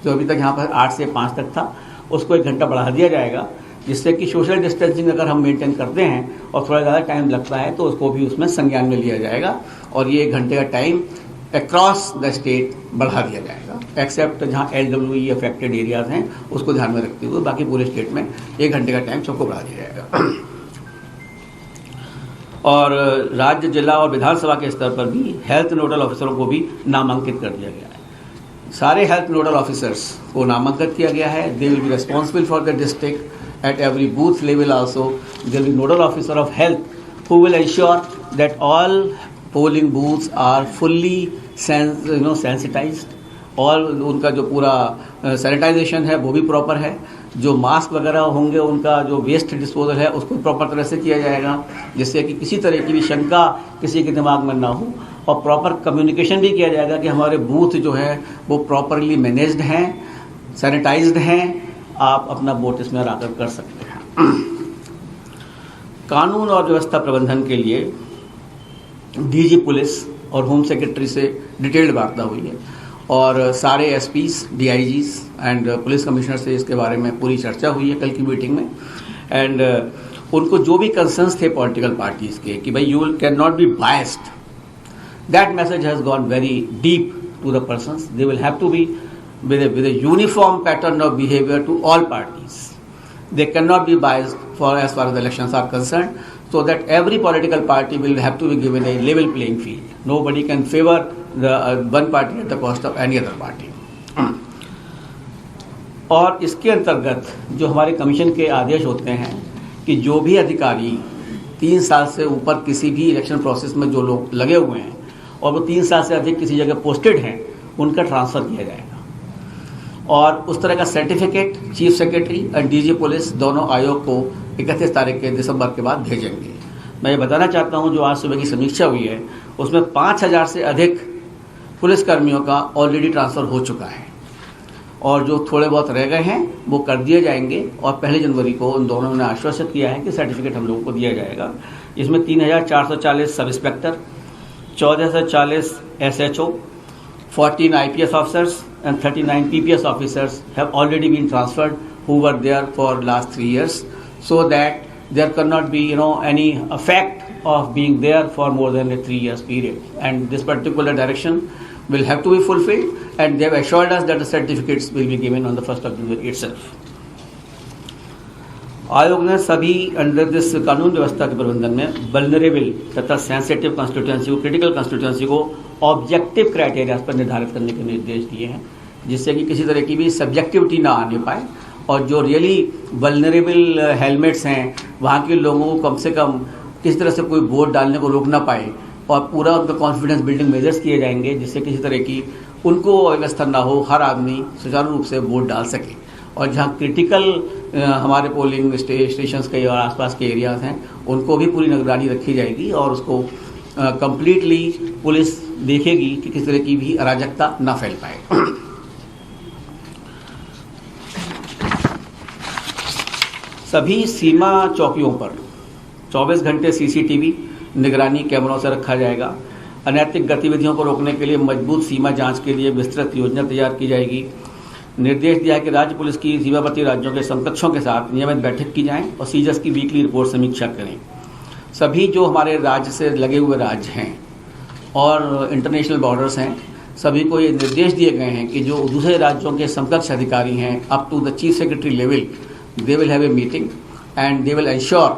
A: जो अभी तक यहाँ पर 8 से 5 तक था, उसको 1 घंटा बढ़ा दिया जाएगा, जिससे कि सोशल डिस्टेंसिंग अगर हम मेंटेन करते हैं और थोड़ा ज़्यादा टाइम लगता है तो उसको भी उसमें संज्ञान में लिया जाएगा, और ये 1 घंटे का टाइम अक्रॉस द स्टेट बढ़ा दिया जाएगा, एक्सेप्ट जहाँ LWE अफेक्टेड एरियाज हैं उसको ध्यान में रखते हुए बाकी पूरे स्टेट में 1 घंटे का टाइम सबको बढ़ा दिया जाएगा। और राज्य, जिला और विधानसभा के स्तर पर भी हेल्थ नोडल ऑफिसरों को भी नामांकित कर दिया गया है। सारे हेल्थ नोडल ऑफिसर्स को नामांकित किया गया है। They will be responsible for the district at every booth level. Also there will be nodal officer of health who will ensure that all polling booths are fully sensitized, और उनका जो पूरा sanitisation है वो भी प्रॉपर है। जो mask वगैरह होंगे उनका जो वेस्ट डिस्पोजल है उसको प्रॉपर तरह से किया जाएगा, जिससे कि किसी तरह की भी शंका किसी के दिमाग में ना हो, और प्रॉपर कम्युनिकेशन भी किया जाएगा कि हमारे बूथ जो है वो प्रॉपरली मैनेज्ड हैं, सैनिटाइज्ड हैं, आप अपना वोट इसमें आकर कर सकते हैं। कानून और व्यवस्था प्रबंधन के लिए डीजी पुलिस और होम सेक्रेटरी से डिटेल्ड वार्ता हुई है, और सारे एसपीज, डीआईजीज एंड पुलिस कमिश्नर से इसके बारे में पूरी चर्चा हुई है कल की मीटिंग में। एंड उनको जो भी कंसर्न्स थे पॉलिटिकल पार्टीज के कि भाई you can not be biased, that message has gone very deep to the persons. They will have to be with a uniform pattern of behavior to all parties. They cannot be biased for as far as the elections are concerned, so that every political party will have to be given a level playing field. Nobody can favor the one party at the cost of any other party. और इसके अंतर्गत जो हमारे commission के आदेश होते हैं कि जो भी अधिकारी 3 साल से ऊपर किसी भी इलेक्शन प्रोसेस में जो लोग लगे हुए हैं और वो 3 साल से अधिक किसी जगह पोस्टेड हैं, उनका ट्रांसफ़र किया जाएगा, और उस तरह का सर्टिफिकेट चीफ सेक्रेटरी और डीजी पुलिस दोनों आयोग को 31 तारीख के दिसंबर के बाद भेजेंगे। मैं ये बताना चाहता हूँ जो आज सुबह की समीक्षा हुई है उसमें 5000 से अधिक पुलिसकर्मियों का ऑलरेडी ट्रांसफ़र हो चुका है, और जो थोड़े बहुत रह गए हैं वो कर दिए जाएंगे, और 1 जनवरी को उन दोनों ने आश्वासित किया है कि सर्टिफिकेट हम लोगों को दिया जाएगा। इसमें 3440 sub inspector, 1440 SHO, 14 IPS officers and 39 PPS officers have already been transferred who were there for last 3 years, so that there cannot be any effect of being there for more than a 3 years period, and this particular direction will have to be fulfilled, and they have assured us that the certificates will be given on the 1st of January itself. आयोग ने सभी under this कानून व्यवस्था के प्रबंधन में vulnerable तथा sensitive constituency को, क्रिटिकल कंस्टिट्यूएंसी को ऑब्जेक्टिव क्राइटेरिया पर निर्धारित करने के निर्देश दिए हैं, जिससे कि किसी तरह की भी सब्जेक्टिविटी ना आने पाए और जो रियली वल्नरेबल हेलमेट्स हैं वहाँ के लोगों को कम से कम किसी तरह से कोई वोट डालने को रोक ना पाए और पूरा उनका कॉन्फिडेंस बिल्डिंग मेजर्स किए जाएंगे, जिससे किसी तरह की उनको अव्यवस्था ना हो, हर आदमी सुचारू रूप से वोट डाल सके। और जहाँ क्रिटिकल हमारे पोलिंग स्टेशंस के और आसपास के एरियाज हैं उनको भी पूरी निगरानी रखी जाएगी और उसको कंप्लीटली पुलिस देखेगी कि किस तरह की भी अराजकता ना फैल पाए। सभी सीमा चौकियों पर 24 घंटे सीसीटीवी निगरानी कैमरों से रखा जाएगा। अनैतिक गतिविधियों को रोकने के लिए मजबूत सीमा जांच के लिए विस्तृत योजना तैयार की जाएगी। निर्देश दिया है कि राज्य पुलिस की सीमावर्ती राज्यों के समकक्षों के साथ नियमित बैठक की जाए और सीजस की वीकली रिपोर्ट समीक्षा करें। सभी जो हमारे राज्य से लगे हुए राज्य हैं और इंटरनेशनल बॉर्डर्स हैं, सभी को ये निर्देश दिए गए हैं कि जो दूसरे राज्यों के समकक्ष अधिकारी हैं up to the chief secretary level, they will have a meeting and they will ensure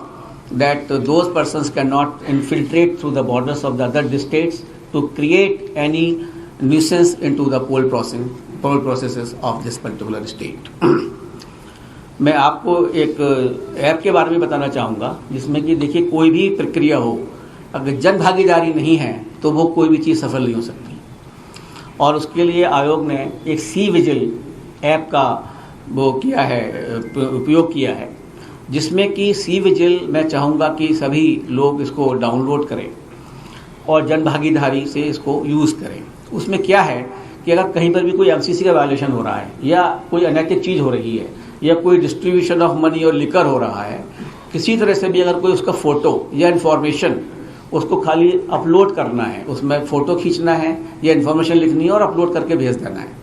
A: that those persons cannot infiltrate through the borders of the other states to create any nuisance into the poll processes of this particular state. मैं आपको एक app के बारे में बताना चाहूँगा जिसमें कि देखिए कोई भी प्रक्रिया हो, अगर जन भागीदारी नहीं है तो वो कोई भी चीज़ सफल नहीं हो सकती। और उसके लिए आयोग ने एक सी विजिल ऐप का वो किया है, उपयोग किया है, जिसमें कि सी विजिल मैं चाहूँगा कि सभी लोग इसको डाउनलोड करें और जन भागीदारी से इसको यूज़ करें। उसमें क्या है कि अगर कहीं पर भी कोई एमसीसी का वायलेशन हो रहा है या कोई अनैतिक चीज़ हो रही है या कोई डिस्ट्रीब्यूशन ऑफ मनी और लिकर हो रहा है, किसी तरह से भी अगर कोई उसका फ़ोटो या इन्फॉर्मेशन उसको खाली अपलोड करना है, उसमें फ़ोटो खींचना है या इन्फॉर्मेशन लिखनी है और अपलोड करके भेज देना है।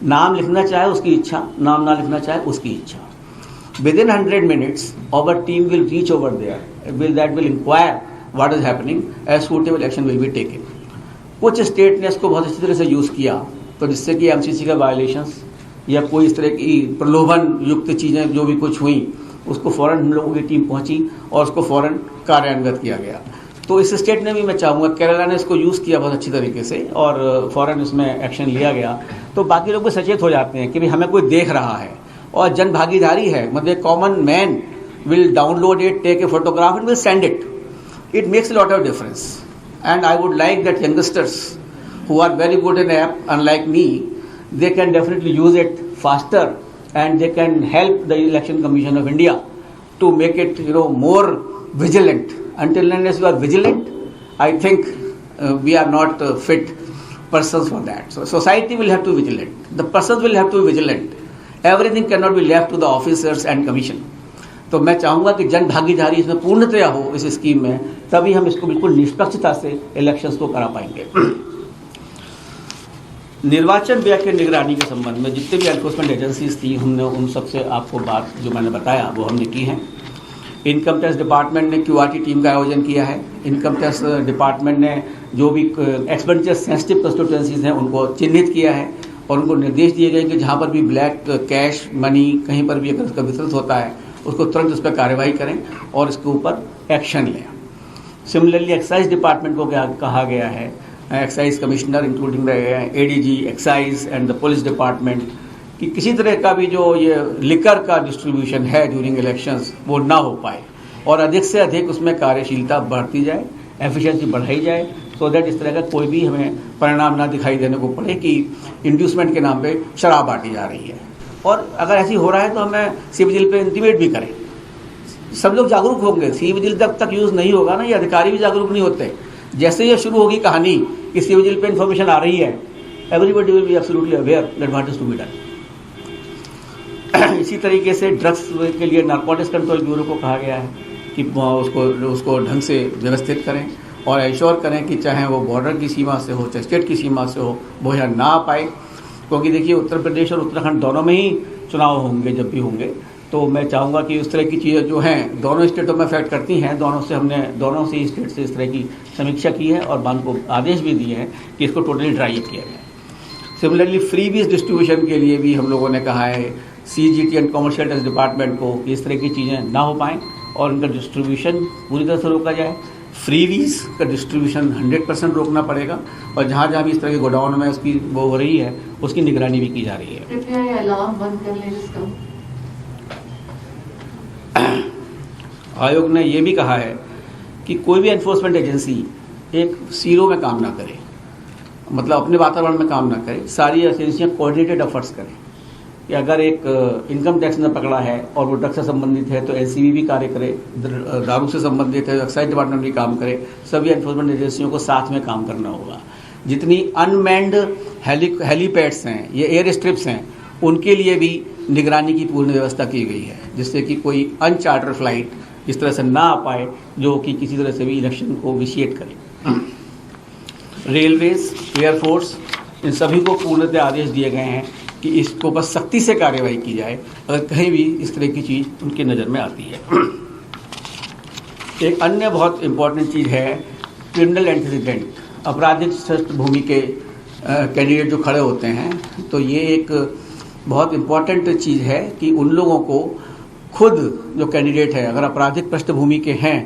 A: नाम लिखना चाहे उसकी इच्छा, नाम ना लिखना चाहे उसकी इच्छा। Within 100 minutes, our team will reach over there. That will inquire what is happening as suitable action will be taken. कुछ स्टेट ने इसको बहुत अच्छी तरह से यूज़ किया तो जिससे कि एमसीसी का वायलेशंस या कोई इस तरह की प्रलोभन युक्त चीज़ें जो भी कुछ हुई उसको फ़ौरन हम लोगों की टीम पहुंची और उसको फ़ौरन कार्यान्वित किया गया। तो इस स्टेट ने भी मैं चाहूँगा, केरला ने इसको यूज़ किया बहुत अच्छी तरीके से और फ़ौरन इसमें एक्शन लिया गया। तो बाकी लोग भी सचेत हो जाते हैं कि भाई हमें कोई देख रहा है और जन भागीदारी है, मतलब common man will download it, take a photograph and will send it. It makes a lot of difference and I would like that youngsters who are very good in app unlike me, they can definitely use it faster and they can help the Election Commission of India to make it more vigilant. Until unless you are vigilant, I think we are not fit persons for that. So society will have to be vigilant. The persons will have to be vigilant. Everything cannot be left to the officers and commission. तो मैं चाहूँगा कि जन भागीदारी इसमें पूर्णतया हो इस स्कीम में, तभी हम इसको बिल्कुल निष्पक्षता से इलेक्शंस को करा पाएंगे। निर्वाचन व्यय के निगरानी के संबंध में जितने भी एनफोर्समेंट एजेंसीज थी, हमने उन सबसे आपको बात जो मैंने बताया वो हमने की है। इनकम टैक्स डिपार्टमेंट ने क्यूआरटी टीम का आयोजन किया है। इनकम टैक्स डिपार्टमेंट ने जो भी एक्सपेंडिचर सेंसिटिव कंस्टिट्यूएंसीज हैं उनको चिन्हित किया है और उनको निर्देश दिए गए कि जहाँ पर भी ब्लैक कैश मनी कहीं पर भी अगर उसका वितरित होता है उसको तुरंत उस पर कार्रवाई करें और इसके ऊपर एक्शन लें। सिमिलरली एक्साइज डिपार्टमेंट को क्या कहा गया है, excise commissioner including the ADG excise and the police department, कि किसी तरह का भी जो ये लिकर का डिस्ट्रीब्यूशन है ड्यूरिंग इलेक्शंस वो ना हो पाए और अधिक से अधिक उसमें कार्यशीलता बढ़ती जाए, एफिशिएंसी बढ़ाई जाए, सो दैट इस तरह का कोई भी हमें परिणाम ना दिखाई देने को पड़े कि इंड्यूसमेंट के नाम पे शराब बांटी जा रही है। और अगर ऐसी हो रहा है तो हमें सी विजिल पे इंटीमेट भी करें। सब लोग जागरूक होंगे। सी विजिल जब तक यूज़ नहीं होगा ना, ये अधिकारी भी जागरूक नहीं होते। जैसे ये शुरू होगी कहानी कि सी विजिल पे इन्फॉर्मेशन आ रही है, everybody will be absolutely aware that what is to be done. इसी तरीके से ड्रग्स के लिए नारकोटिक्स कंट्रोल ब्यूरो को कहा गया है कि उसको ढंग से व्यवस्थित करें और इंश्योर करें कि चाहे वो बॉर्डर की सीमा से हो चाहे स्टेट की सीमा से हो, वो यहाँ ना आ पाए। क्योंकि देखिए उत्तर प्रदेश और उत्तराखंड दोनों में ही चुनाव होंगे जब भी होंगे, तो मैं चाहूँगा कि उस तरह की चीज़ें जो हैं दोनों स्टेटों में अफेक्ट करती हैं, हमने दोनों से स्टेट से इस तरह की समीक्षा की है और बैंक को आदेश भी दिए हैं कि इसको टोटली ड्राई किया जाए। सिमिलरली फ्री बीज डिस्ट्रीब्यूशन के लिए भी हम लोगों ने कहा है CGT and commercial tax department को कि इस तरह की चीज़ें ना हो पाएँ और इनका डिस्ट्रीब्यूशन पूरी तरह से रोका जाए। फ्रीवीज का डिस्ट्रीब्यूशन 100% रोकना पड़ेगा और जहाँ जहाँ भी इस तरह के गोडाउन में उसकी वो हो रही है उसकी निगरानी भी की जा रही है।
B: कृपया ये अलार्म बंद कर लें जिसका।
A: आयोग ने ये भी कहा है कि कोई भी एनफोर्समेंट एजेंसी एक सीरो में काम ना करे, मतलब अपने वातावरण में काम ना करे। सारी एजेंसियाँ कोऑर्डिनेटेड एफर्ट्स करें कि अगर एक इनकम टैक्स ने पकड़ा है और वो ड्रग से संबंधित है तो एनसीबी भी कार्य करे, दारू से संबंधित है तो एक्साइज डिपार्टमेंट भी काम करे। सभी एनफोर्समेंट एजेंसियों को साथ में काम करना होगा। जितनी अनमैन्ड हेलीपैड्स हैं, ये एयर स्ट्रिप्स हैं, उनके लिए भी निगरानी की पूर्ण व्यवस्था की गई है, जिससे कि कोई अनचार्टर फ्लाइट इस तरह से ना आ पाए जो कि किसी तरह से भी इलेक्शन को विशिएट करे। रेलवेज, एयरफोर्स, इन सभी को पूर्णतः आदेश दिए गए हैं कि इसको बस सख्ती से कार्रवाई की जाए अगर कहीं भी इस तरह की चीज़ उनकी नज़र में आती है। एक अन्य बहुत इम्पॉर्टेंट चीज़ है क्रिमिनल एंटीसीडेंट, आपराधिक पृष्ठभूमि के कैंडिडेट जो खड़े होते हैं, तो ये एक बहुत इम्पॉर्टेंट चीज़ है कि उन लोगों को खुद जो कैंडिडेट है अगर आपराधिक पृष्ठभूमि के हैं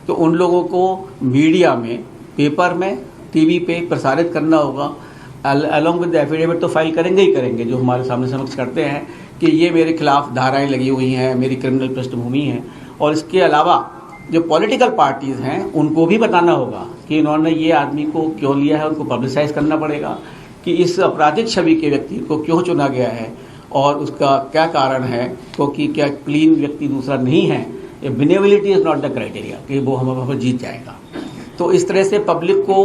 A: तो उन लोगों को मीडिया में, पेपर में, टीवी पे प्रसारित करना होगा। अलॉन्ग विद एफिडेविट तो फाइल करेंगे ही करेंगे, जो हमारे सामने समक्ष करते हैं कि ये मेरे खिलाफ धाराएं लगी हुई हैं, मेरी क्रिमिनल पृष्ठभूमि है। और इसके अलावा जो पॉलिटिकल पार्टीज़ हैं उनको भी बताना होगा कि इन्होंने ये आदमी को क्यों लिया है, उनको पब्लिसाइज करना पड़ेगा कि इस आपराधिक छवि के व्यक्ति को क्यों चुना गया है और उसका क्या कारण है, क्योंकि क्या क्लीन व्यक्ति दूसरा नहीं है। बेनेबिलिटी इज़ नॉट द क्राइटेरिया कि वो हम जीत जाएगा। तो इस तरह से पब्लिक को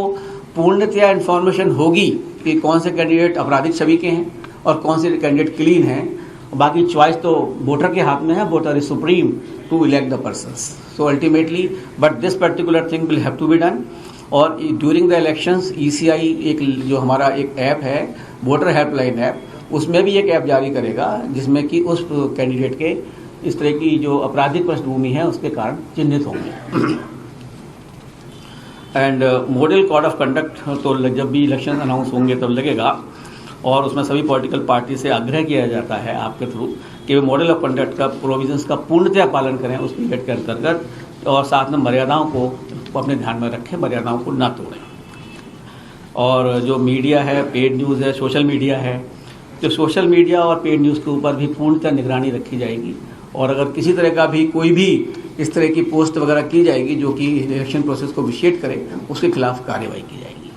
A: पूर्णतया इन्फॉर्मेशन होगी कि कौन से कैंडिडेट आपराधिक छवि के हैं और कौन से कैंडिडेट क्लीन हैं। बाकी चॉइस तो वोटर के हाथ में है, voter is supreme to elect the persons. So ultimately but this particular thing will have to be done. और ड्यूरिंग द इलेक्शंस ECI एक जो हमारा एक ऐप है, वोटर हेल्पलाइन ऐप, उसमें भी एक ऐप जारी करेगा जिसमें कि उस कैंडिडेट के इस तरह की जो आपराधिक पृष्ठभूमि है उसके कारण चिन्हित होंगे। And model code of conduct तो जब भी इलेक्शन अनाउंस होंगे तब लगेगा और उसमें सभी पॉलिटिकल पार्टी से आग्रह किया जाता है आपके थ्रू कि वे मॉडल ऑफ कंडक्ट का प्रोविजंस का पूर्णतया पालन करें उस पीरियड के अंतर्गत, और साथ में मर्यादाओं को अपने ध्यान में रखें, मर्यादाओं को ना तोड़ें। और जो मीडिया है, पेड न्यूज़ है, सोशल मीडिया है, तो सोशल मीडिया और पेड न्यूज़ के ऊपर भी पूर्णतः निगरानी रखी जाएगी। और अगर किसी तरह का भी कोई भी इस तरह की पोस्ट वगैरह की जाएगी जो कि इलेक्शन प्रोसेस को विशिएट करे, उसके खिलाफ कार्रवाई की जाएगी।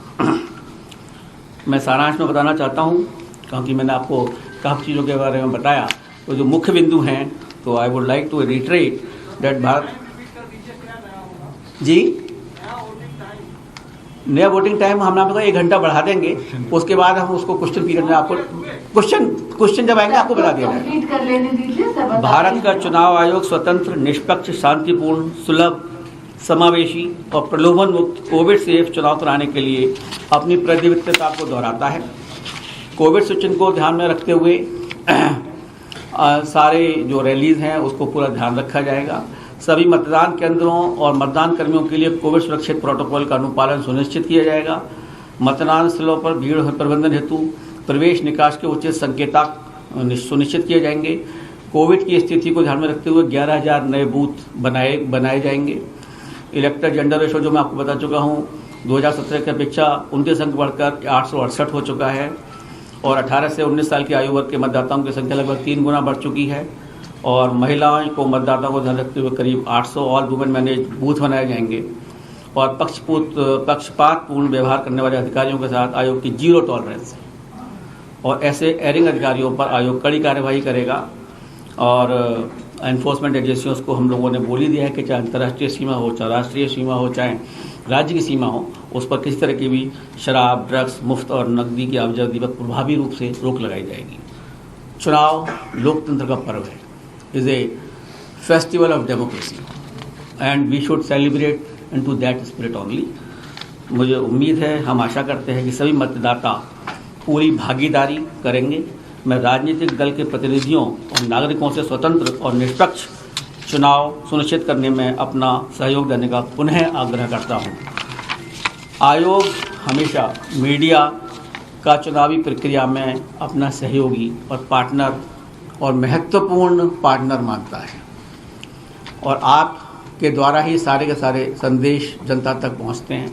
A: मैं सारांश में बताना चाहता हूँ, क्योंकि मैंने आपको काफ़ी चीज़ों के बारे में बताया, तो जो मुख्य बिंदु हैं, तो I would like to reiterate that Bharat ji नया वोटिंग टाइम हम आपको 1 घंटा बढ़ा देंगे, उसके बाद हम उसको क्वेश्चन पीरियड में आपको क्वेश्चन जब आएंगे आपको बता दिया जाएगा। भारत का चुनाव आयोग स्वतंत्र, निष्पक्ष, शांतिपूर्ण, सुलभ, समावेशी और प्रलोभन मुक्त कोविड सेफ चुनाव कराने के लिए अपनी प्रतिबद्धता को दोहराता है। कोविड सिचुएशन को ध्यान में रखते हुए सारे जो रैलीज हैं उसको पूरा ध्यान रखा जाएगा। सभी मतदान केंद्रों और मतदान कर्मियों के लिए कोविड सुरक्षित प्रोटोकॉल का अनुपालन सुनिश्चित किया जाएगा। मतदान स्थलों पर भीड़ प्रबंधन हेतु प्रवेश निकास के उचित संकेतक सुनिश्चित किए जाएंगे। कोविड की स्थिति को ध्यान में रखते हुए 11,000 नए बूथ बनाए जाएंगे। इलेक्टर जेंडर रेशो जो मैं आपको बता चुका हूँ, 2017 की अपेक्षा 29 अंक बढ़कर 868 हो चुका है और 18 से 19 साल की आयु वर्ग के मतदाताओं की संख्या लगभग 3 गुना बढ़ चुकी है। और महिलाओं को मतदाताओं को ध्यान रखते हुए करीब 800 ऑल वुमेन मैनेज बूथ बनाए जाएंगे। और पक्षपातपूर्ण व्यवहार करने वाले अधिकारियों के साथ आयोग की 0 टॉलरेंस है और ऐसे एरिंग अधिकारियों पर आयोग कड़ी कार्यवाही करेगा। और एनफोर्समेंट एजेंसियों को हम लोगों ने बोल ही दिया है कि चाहे अंतर्राष्ट्रीय सीमा हो, चाहे राष्ट्रीय सीमा हो, चाहे राज्य की सीमा हो, उस पर किसी तरह की भी शराब, ड्रग्स, मुफ्त और नकदी की आवाजाही पर प्रभावी रूप से रोक लगाई जाएगी। चुनाव लोकतंत्र का पर्व है, is a festival of democracy and we should celebrate in to that spirit only. मुझे उम्मीद है, हम आशा करते हैं कि सभी मतदाता पूरी भागीदारी करेंगे। मैं राजनीतिक दल के प्रतिनिधियों और नागरिकों से स्वतंत्र और निष्पक्ष चुनाव सुनिश्चित करने में अपना सहयोग देने का पुनः आग्रह करता हूं। आयोग हमेशा मीडिया का चुनावी प्रक्रिया में अपना सहयोगी और पार्टनर और महत्वपूर्ण पार्टनर मानता है, और आपके द्वारा ही सारे के सारे संदेश जनता तक पहुंचते हैं।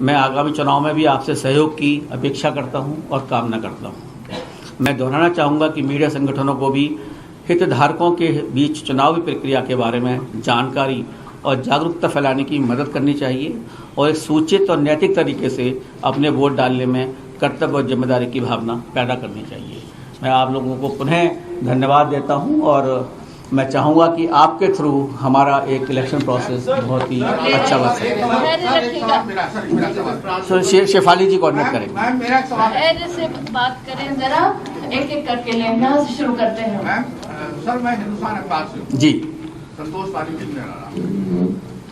A: मैं आगामी चुनाव में भी आपसे सहयोग की अपेक्षा करता हूं और कामना करता हूं। मैं दोहराना चाहूँगा कि मीडिया संगठनों को भी हितधारकों के बीच चुनावी प्रक्रिया के बारे में जानकारी और जागरूकता फैलाने की मदद करनी चाहिए और एक सूचित और नैतिक तरीके से अपने वोट डालने में कर्तव्य और जिम्मेदारी की भावना पैदा करनी चाहिए। मैं आप लोगों को पुनः धन्यवाद देता हूं और मैं चाहूँगा कि आपके थ्रू हमारा एक इलेक्शन प्रोसेस बहुत ही अच्छा बन सके। सो शेफाली जी कोऑर्डिनेट करेंगे।
B: से बात करें जरा, एक एक करके लें, यहाँ से शुरू करते हैं।
C: सर, मैं हिंदुस्तान अखबार से
A: जी
C: संतोष पाली जी,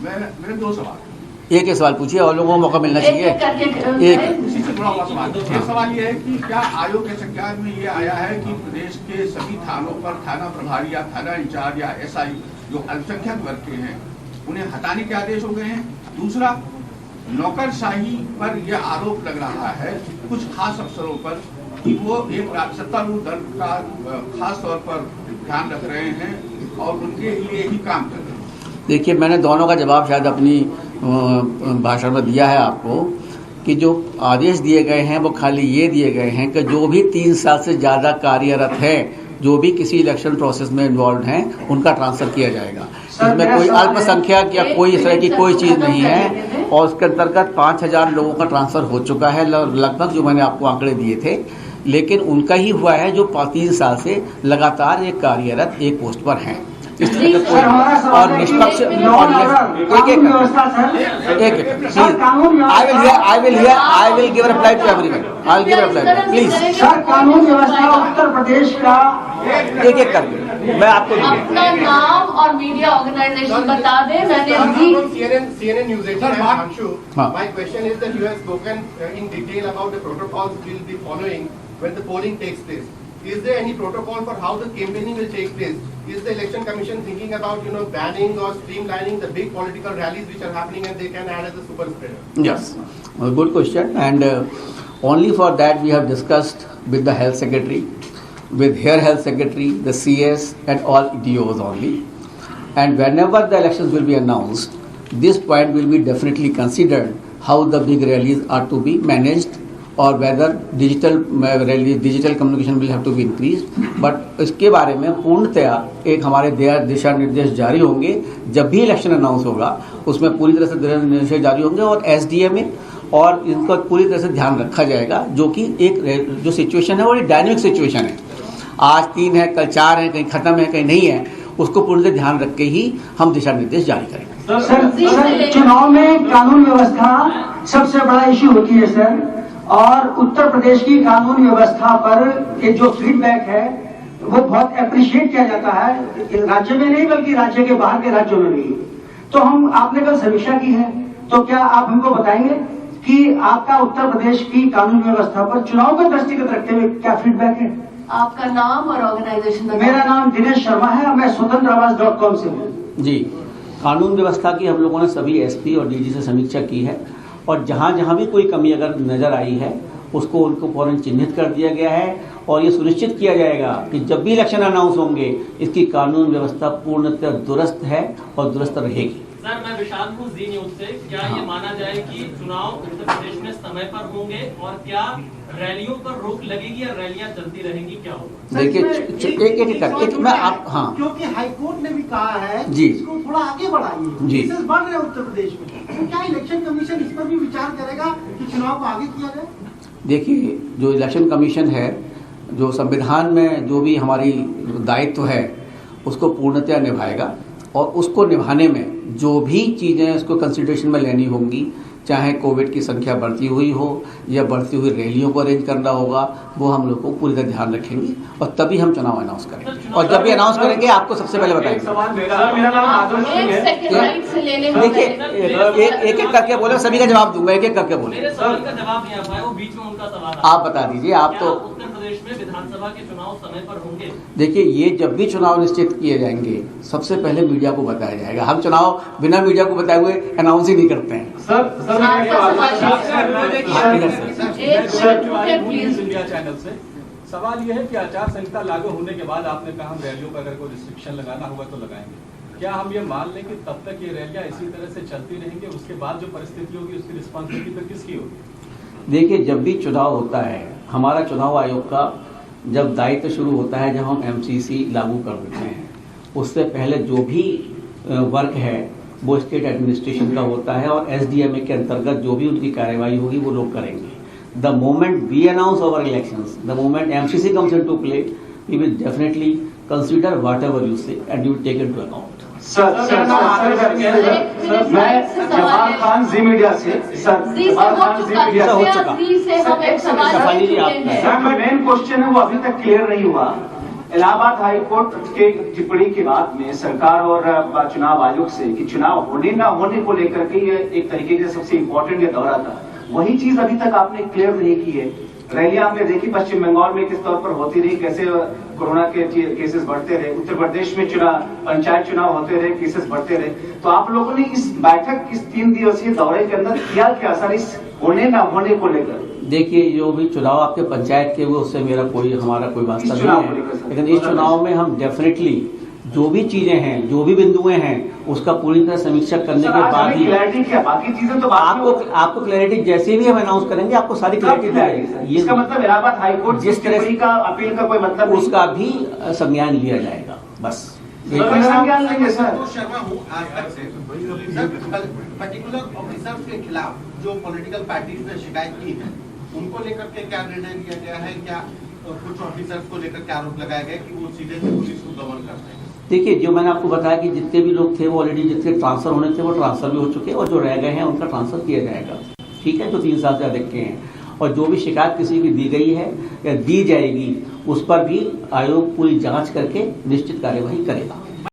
C: मेरे दो सवाल।
A: एक सवाल पूछिए और लोगों को मौका मिलना चाहिए।
C: एक उसी से जुड़ा हुआ सवाल। एक सवाल ये है कि क्या आयोग के संज्ञान में ये आया है कि प्रदेश के सभी थानों पर थाना प्रभारी या थाना इंचार्ज या एसआई जो अल्पसंख्यक वर्ग के हैं उन्हें हटाने के आदेश हो गए हैं? दूसरा, नौकरशाही पर यह आरोप लग रहा है कुछ खास अफसरों पर कि वो एक सत्तारूढ़ दल का खास तौर पर ध्यान रख रहे हैं और उनके लिए ही काम कर रहे हैं।
A: देखिए, मैंने दोनों का जवाब शायद अपनी भाषण में दिया है आपको कि जो आदेश दिए गए हैं वो खाली ये दिए गए हैं कि जो भी 3 साल से ज़्यादा कार्यरत है, जो भी किसी इलेक्शन प्रोसेस में इन्वॉल्व हैं, उनका ट्रांसफ़र किया जाएगा। इसमें कोई अल्पसंख्यक या कोई इस तरह की कोई चीज़ नहीं है और उसके अंतर्गत 5000 लोगों का ट्रांसफ़र हो चुका है लगभग, जो मैंने आपको आंकड़े दिए थे, लेकिन उनका ही हुआ है जो 3 साल से लगातार एक कार्यरत एक पोस्ट पर हैं। इस तरह का और निष्पक्ष एक I will give reply to everyone. I will give reply please.
D: Sir, कानून व्यवस्था उत्तर प्रदेश का
A: एक करके मैं आपको
B: अपना नाम और मीडिया ऑर्गेनाइजेशन बता दें। मैंने अभी
E: CNN News 18 Hanshu.
A: हाँ.
E: My question is that you have spoken in detail about the protocols we will be following when the polling takes place. Is there any protocol for how the campaigning will take place? Is the election commission thinking about banning or streamlining the big political rallies which are happening and they can add as a super spreader?
A: Yes, a good question, and only for that we have discussed with the health secretary, with her health secretary, the CS, and all DOs only. And whenever the elections will be announced, this point will be definitely considered how the big rallies are to be managed or whether digital communication will have to be increased. But इसके बारे में पूर्णतया एक हमारे दिशा निर्देश जारी होंगे जब भी इलेक्शन अनाउंस होगा, उसमें पूरी तरह से दिशा निर्देश जारी होंगे और SDA में और इनको पूरी तरह से ध्यान रखा जाएगा, जो कि एक जो सिचुएशन है वो डायनेमिक सिचुएशन है। आज 3 है, कल 4 है, कहीं खत्म है, कहीं नहीं है, उसको पूर्ण ध्यान रख के ही हम दिशा निर्देश जारी करेंगे।
D: सर, चुनाव में कानून व्यवस्था सबसे बड़ा इश्यू होती है सर, और उत्तर प्रदेश की कानून व्यवस्था पर ये जो फीडबैक है वो बहुत अप्रिशिएट किया जाता है, राज्य में नहीं बल्कि राज्य के बाहर के राज्यों में भी। तो आपने कल समीक्षा की है, तो क्या आप हमको बताएंगे कि आपका उत्तर प्रदेश की कानून व्यवस्था पर चुनाव को दृष्टिगत रखते हुए क्या फीडबैक है?
B: आपका नाम और ऑर्गेनाइजेशन?
D: मेरा नाम दिनेश शर्मा है, मैं स्वतंत्रआवाज.com से हूँ।
A: जी, कानून व्यवस्था की हम लोगों ने सभी SP और DG से समीक्षा की है और जहाँ जहाँ भी कोई कमी अगर नजर आई है उसको उनको फौरन चिन्हित कर दिया गया है और ये सुनिश्चित किया जाएगा कि जब भी इलेक्शन अनाउंस होंगे इसकी कानून व्यवस्था पूर्णतः दुरुस्त है और दुरुस्त रहेगी।
F: सर, मैं विशाल हूँ जी न्यूज से। क्या ये माना जाए कि चुनाव उत्तर प्रदेश में समय पर होंगे और क्या रैलियों पर रोक लगेगी या रैलियां चलती रहेंगी, क्या होगा?
A: देखिए एक मैं आप हाँ,
D: क्योंकि हाईकोर्ट ने भी कहा है
A: जी,
D: इसको थोड़ा आगे बढ़ाइए,
A: जी,
D: केसेस बढ़ रहे हैं उत्तर प्रदेश में, तो क्या इलेक्शन कमीशन इस पर भी विचार करेगा कि चुनाव को आगे किया जाए?
A: देखिए, जो इलेक्शन कमीशन है, जो संविधान में जो भी हमारी दायित्व है उसको पूर्णतया निभाएगा और उसको निभाने में जो भी चीज़ें उसको कंसिडरेशन में लेनी होंगी, चाहे कोविड की संख्या बढ़ती हुई हो या बढ़ती हुई रैलियों को अरेंज करना होगा, वो हम लोग को पूरी तरह ध्यान रखेंगे और तभी हम चुनाव अनाउंस करेंगे और जब भी अनाउंस करेंगे आपको सबसे पहले बताएंगे। देखिए, एक करके बोले, सभी का जवाब दूंगा, एक करके बोले।
F: मेरे सवाल का जवाब नहीं आ पाया, वो बीच में उनका सवाल
A: आप बता दीजिए। आप तो
F: उत्तर प्रदेश में विधानसभा के चुनाव समय पर होंगे?
A: देखिए, ये जब भी चुनाव निश्चित किए जाएंगे सबसे पहले मीडिया को बताया जाएगा। हम चुनाव बिना मीडिया को बताए हुए अनाउंस ही नहीं करते हैं।
F: इंडिया चैनल से
G: सवाल यह है कि आचार संहिता लागू होने के बाद आपने कहा हम रैलियों पर अगर कोई रिस्ट्रिक्शन लगाना होगा तो लगाएंगे। क्या हम ये मान लें कि तब तक ये रैलियां इसी तरह से चलती रहेंगी, उसके बाद जो परिस्थिति होगी उसकी रिस्पॉन्सिबिलिटी फिर किसकी होगी?
A: देखिए, जब भी चुनाव होता है, हमारा चुनाव आयोग का जब दायित्व शुरू होता है, जब हम एमसीसी लागू कर देते हैं, उससे पहले जो भी वर्क है वो स्टेट एडमिनिस्ट्रेशन का होता है और एसडीएमए के अंतर्गत जो भी उनकी कार्यवाही होगी वो लोग करेंगे। The moment we announce our elections, the moment MCC comes into play, we will definitely consider whatever you say and you take into account.
D: मैं जवाहर खान जी मीडिया से जवाहर खान जी मीडिया
A: हो चुका। सफाली जी, आप
D: सर, मेन क्वेश्चन है वो अभी तक क्लियर नहीं हुआ। इलाहाबाद हाई कोर्ट के टिप्पणी के बाद में सरकार और चुनाव आयोग से कि चुनाव होने ना होने को लेकर के ये एक तरीके से सबसे इम्पोर्टेंट ये दौरा था, वही चीज अभी तक आपने क्लियर नहीं की है। रैलियां आपने देखी पश्चिम बंगाल में किस तौर पर होती रही, कैसे कोरोना के केसेस बढ़ते रहे, उत्तर प्रदेश में पंचायत चुनाव होते रहे, केसेस बढ़ते रहे। तो आप लोगों ने इस बैठक, इस 3 दिवसीय दौरे के अंदर किया क्या सर इस होने ना होने को लेकर?
A: देखिए, जो भी चुनाव आपके पंचायत के हुए उससे हमारा कोई वास्ता नहीं है, लेकिन इस चुनाव में हम डेफिनेटली जो भी चीजें हैं, जो भी बिंदुएं हैं, उसका पूरी तरह समीक्षा करने के बाद ही
D: क्लैरिटी क्या, बाकी चीजें तो
A: आपको क्लैरिटी जैसे भी हम अनाउंस करेंगे आपको सारी क्लैरिटी मिलेगी।
D: इसका मतलब इलाहाबाद हाईकोर्ट
A: जिस तरह
D: का अपील का कोई मतलब
A: उसका भी संज्ञान लिया जाएगा। बस
D: संज्ञान लेंगे सर।
E: शर्मा हूँ आज तक से पर्टिकुलर ऑफिसर्स के खिलाफ जो पॉलिटिकल पार्टीज ने शिकायत की है उनको लेकर के क्या निर्णय लिया गया है? क्या कुछ ऑफिसर्स को लेकर क्या आरोप लगाया गया कि वो सीधे से पुलिस को दमन करते हैं?
A: देखिए, जो मैंने आपको बताया कि जितने भी लोग थे वो ऑलरेडी जितने ट्रांसफर होने थे वो ट्रांसफर भी हो चुके हैं और जो रह गए हैं उनका ट्रांसफर किया जाएगा। ठीक है, जो 3 साल से अधिक के हैं, और जो भी शिकायत किसी की दी गई है या दी जाएगी उस पर भी आयोग पूरी जांच करके निश्चित कार्यवाही करेगा।